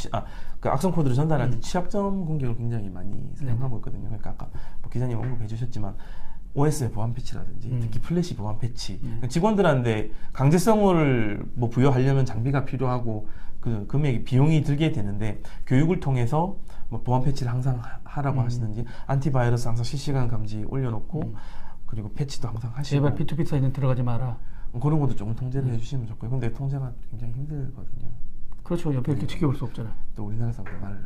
[SPEAKER 2] 그 악성 코드를 전달할 때 취약점 공격을 굉장히 많이 사용하고 있거든요. 그러니까 아까 뭐 기자님 언급해 주셨지만 OS의 보안 패치라든지 특히 플래시 보안 패치, 직원들한테 강제성을 뭐 부여하려면 장비가 필요하고 그 금액이 비용이 들게 되는데, 교육을 통해서 뭐 보안 패치를 항상 하라고 하시는지, 안티바이러스 항상 실시간 감지 올려놓고 그리고 패치도 항상 하시고,
[SPEAKER 1] 제발 P2P 사이트는 들어가지 마라.
[SPEAKER 2] 그런 것도 조금 통제를 해주시면 좋고요. 근데 통제가 굉장히 힘들거든요.
[SPEAKER 1] 그렇죠. 옆에 이렇게 지켜볼 수 없잖아요.
[SPEAKER 2] 또 우리나라 사람들 말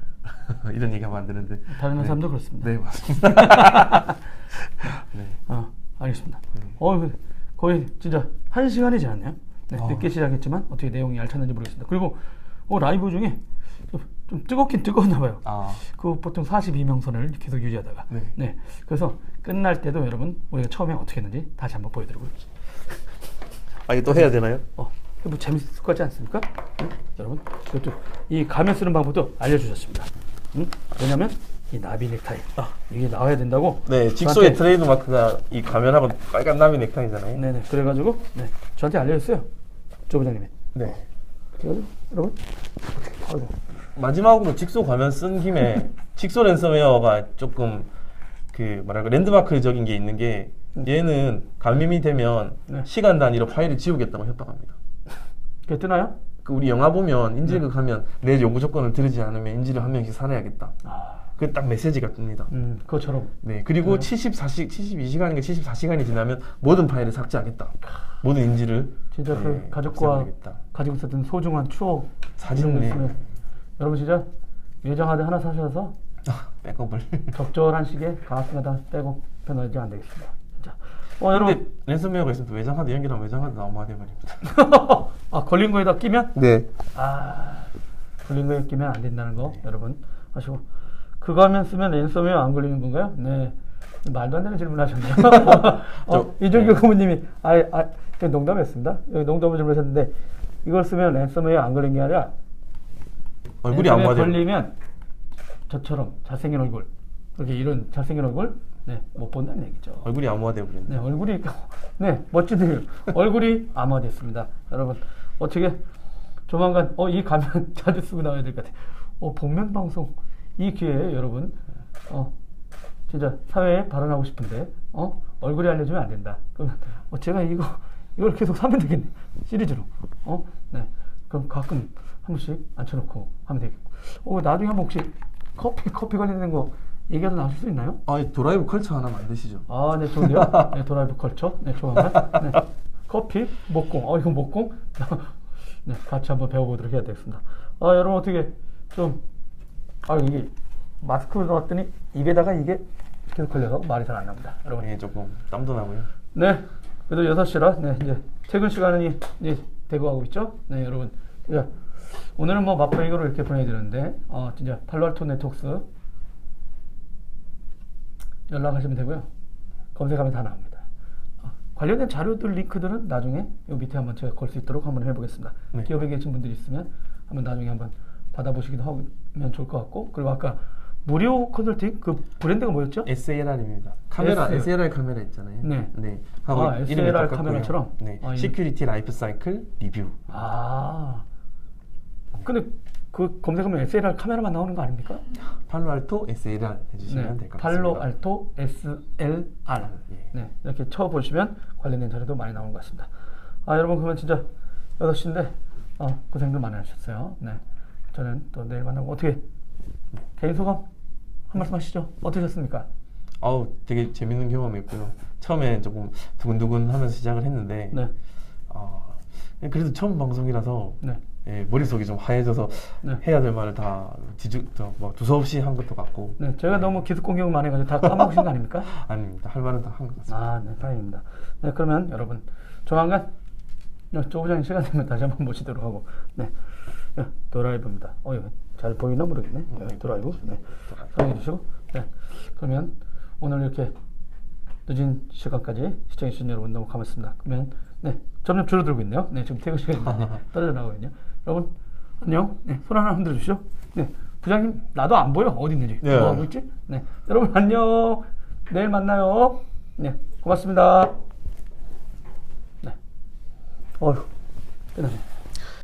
[SPEAKER 2] 이런 얘기하면 안 되는데
[SPEAKER 1] 다른 사람도 그렇습니다.
[SPEAKER 2] 네 맞습니다.
[SPEAKER 1] 알겠습니다. 거의 진짜 1시간이 지났네요. 늦게 시작했지만 어떻게 내용이 알찼는지 모르겠습니다. 그리고 라이브 중에 좀 뜨겁긴 뜨거웠나 봐요. 그 보통 42명선을 계속 유지하다가 그래서 끝날 때도 여러분 우리가 처음에 어떻게 했는지 다시 한번 보여드리고요.
[SPEAKER 2] 이거 또 해야 되나요?
[SPEAKER 1] 뭐 재밌을 것 같지 않습니까? 여러분 그것도 이 가면 쓰는 방법도 알려주셨습니다. 왜냐면 이 나비 넥타이 이게 나와야 된다고.
[SPEAKER 2] 네, 직소의 트레이드 마크가 이 가면하고 빨간 나비 넥타이잖아요.
[SPEAKER 1] 네네. 그래가지고 저한테 알려줬어요. 조 부장님이.
[SPEAKER 2] 네.
[SPEAKER 1] 그래가지고 여러분
[SPEAKER 2] 마지막으로 직소 가면 쓴 김에 직소 랜섬웨어가 조금 그 뭐랄까 랜드마크적인 게 있는 게, 얘는 감염이 되면 시간 단위로 파일을 지우겠다고 협박합니다.
[SPEAKER 1] 그게 뜨나요?
[SPEAKER 2] 우리 영화 보면 인질극 하면 내 요구 조건을 들으지 않으면 인질을 한 명씩 살해야겠다. 그 딱 메시지가 뜹니다.
[SPEAKER 1] 그것처럼.
[SPEAKER 2] 네. 그리고 72시간인가 74시간이 지나면 모든 파일을 삭제하겠다. 모든 인질을.
[SPEAKER 1] 진짜 그 가족과 가지고 있었던 소중한 추억
[SPEAKER 2] 사진을
[SPEAKER 1] 있으면 여러분 진짜 외장하드 하나 사셔서
[SPEAKER 2] 백업을
[SPEAKER 1] 적절한 시기에 가스마다 백업 해놔야지 안 되겠습니다. 진짜.
[SPEAKER 2] 여러분 랜섬웨어가 있으면 외장하드 연결하면 외장하드 너무 돼버립니다.
[SPEAKER 1] 걸린 거에다 끼면?
[SPEAKER 2] 네.
[SPEAKER 1] 걸린 거에 끼면 안 된다는 거 여러분 아시고, 그거 하면 쓰면 랜섬웨어 안 걸리는 건가요? 네. 말도 안 되는 질문을 하셨네요. 이종규 고모님이 농담했습니다. 농담을 질문하셨는데, 이걸 쓰면 랜섬웨어 안 걸린 게 아니라
[SPEAKER 2] 얼굴이 안 맞아요.
[SPEAKER 1] 걸리면 저처럼 잘생긴 얼굴, 이렇게 이런 잘생긴 얼굴 못 본다는 얘기죠.
[SPEAKER 2] 얼굴이 암호화되어 버렸네.
[SPEAKER 1] 얼굴이 멋지네요. 얼굴이 암호화됐습니다. 여러분 어떻게 조만간 이 가면 자주 쓰고 나와야 될 것 같아요. 복면 방송 이 기회에 여러분 진짜 사회에 발언하고 싶은데 얼굴이 알려주면 안 된다. 그러면 제가 이걸 계속 사면 되겠네. 시리즈로. 그럼 가끔 한 번씩 앉혀놓고 하면 되겠고. 나중에 한번 혹시 커피 관련된 거 얘기해서 나오실 수 있나요?
[SPEAKER 2] 도라이브 컬처 하나 만드시죠.
[SPEAKER 1] 네, 좋은데요. 네, 도라이브 컬처. 네, 좋아요. 네. 커피, 목공. 이거 목공? 네, 같이 한번 배워보도록 해야 되겠습니다. 여러분 어떻게 좀, 이게 마스크를 넣었더니 입에다가 이게 계속 걸려서 말이 잘 안 나옵니다. 여러분.
[SPEAKER 2] 네, 조금 땀도 나고요.
[SPEAKER 1] 네. 그래도 6시라, 네, 이제 퇴근 시간이 이제 되고 가고 있죠? 네, 여러분. 자, 오늘은 뭐 마포이거로 이렇게 보내드렸는데, 진짜 팔로알토 네트워크스 연락하시면 되고요. 검색하면 다 나옵니다. 관련된 자료들 링크들은 나중에 요 밑에 한번 제가 걸 수 있도록 한번 해보겠습니다. 네. 기업에 계신 분들이 있으면 한번 나중에 한번 받아보시기도 하면 좋을 것 같고, 그리고 아까 무료 컨설팅 그 브랜드가 뭐였죠?
[SPEAKER 2] SLR입니다. 카메라 SLR 카메라 있잖아요.
[SPEAKER 1] 네.
[SPEAKER 2] 네.
[SPEAKER 1] SLR 카메라처럼.
[SPEAKER 2] 네. 시큐리티 라이프 사이클 리뷰.
[SPEAKER 1] 근데 그 검색하면 SLR 카메라만 나오는 거 아닙니까?
[SPEAKER 2] 팔로알토 SLR 해주시면 될 것 같습니다.
[SPEAKER 1] 팔로알토 SLR. 네. 이렇게 쳐보시면 관련된 자료도 많이 나오는 것 같습니다. 여러분 그러면 진짜 8시인데 고생들 많이 하셨어요. 네. 저는 또 내일 만나고 어떻게 개인 소감 한 말씀 하시죠. 어떠셨습니까?
[SPEAKER 2] 되게 재밌는 경험이었고요. 처음에 조금 두근두근 하면서 시작을 했는데
[SPEAKER 1] 네.
[SPEAKER 2] 그래도 처음 방송이라서
[SPEAKER 1] 네.
[SPEAKER 2] 예, 머릿속이 좀 하얘져서
[SPEAKER 1] 네.
[SPEAKER 2] 해야 될 말을 다 두서없이 한 것도 같고.
[SPEAKER 1] 네, 제가 너무 기술 공격을 많이 해가지고 다 까먹으신 거 아닙니까?
[SPEAKER 2] 아닙니다. 할 말은 다 한 것 같습니다.
[SPEAKER 1] 네, 다행입니다. 네, 그러면 여러분 조만간 조 부장님 시간 되면 다시 한번 모시도록 하고, 네, 드라이브입니다. 이거 잘 보이나 모르겠네. 드라이브. 네, 사랑해 주시고, 네, 그러면 오늘 이렇게 늦은 시간까지 시청해 주신 여러분 너무 고맙습니다. 그러면 네, 점점 줄어들고 있네요. 네, 지금 퇴근 시간이 떨어져나가거든요. 여러분 안녕. 네, 손 하나 흔들어 주시죠. 네, 부장님 나도 안 보여 어디 있는지.
[SPEAKER 2] 네.
[SPEAKER 1] 뭐 하고 있지? 네, 여러분 안녕. 내일 만나요. 네, 고맙습니다. 네, 끝나네.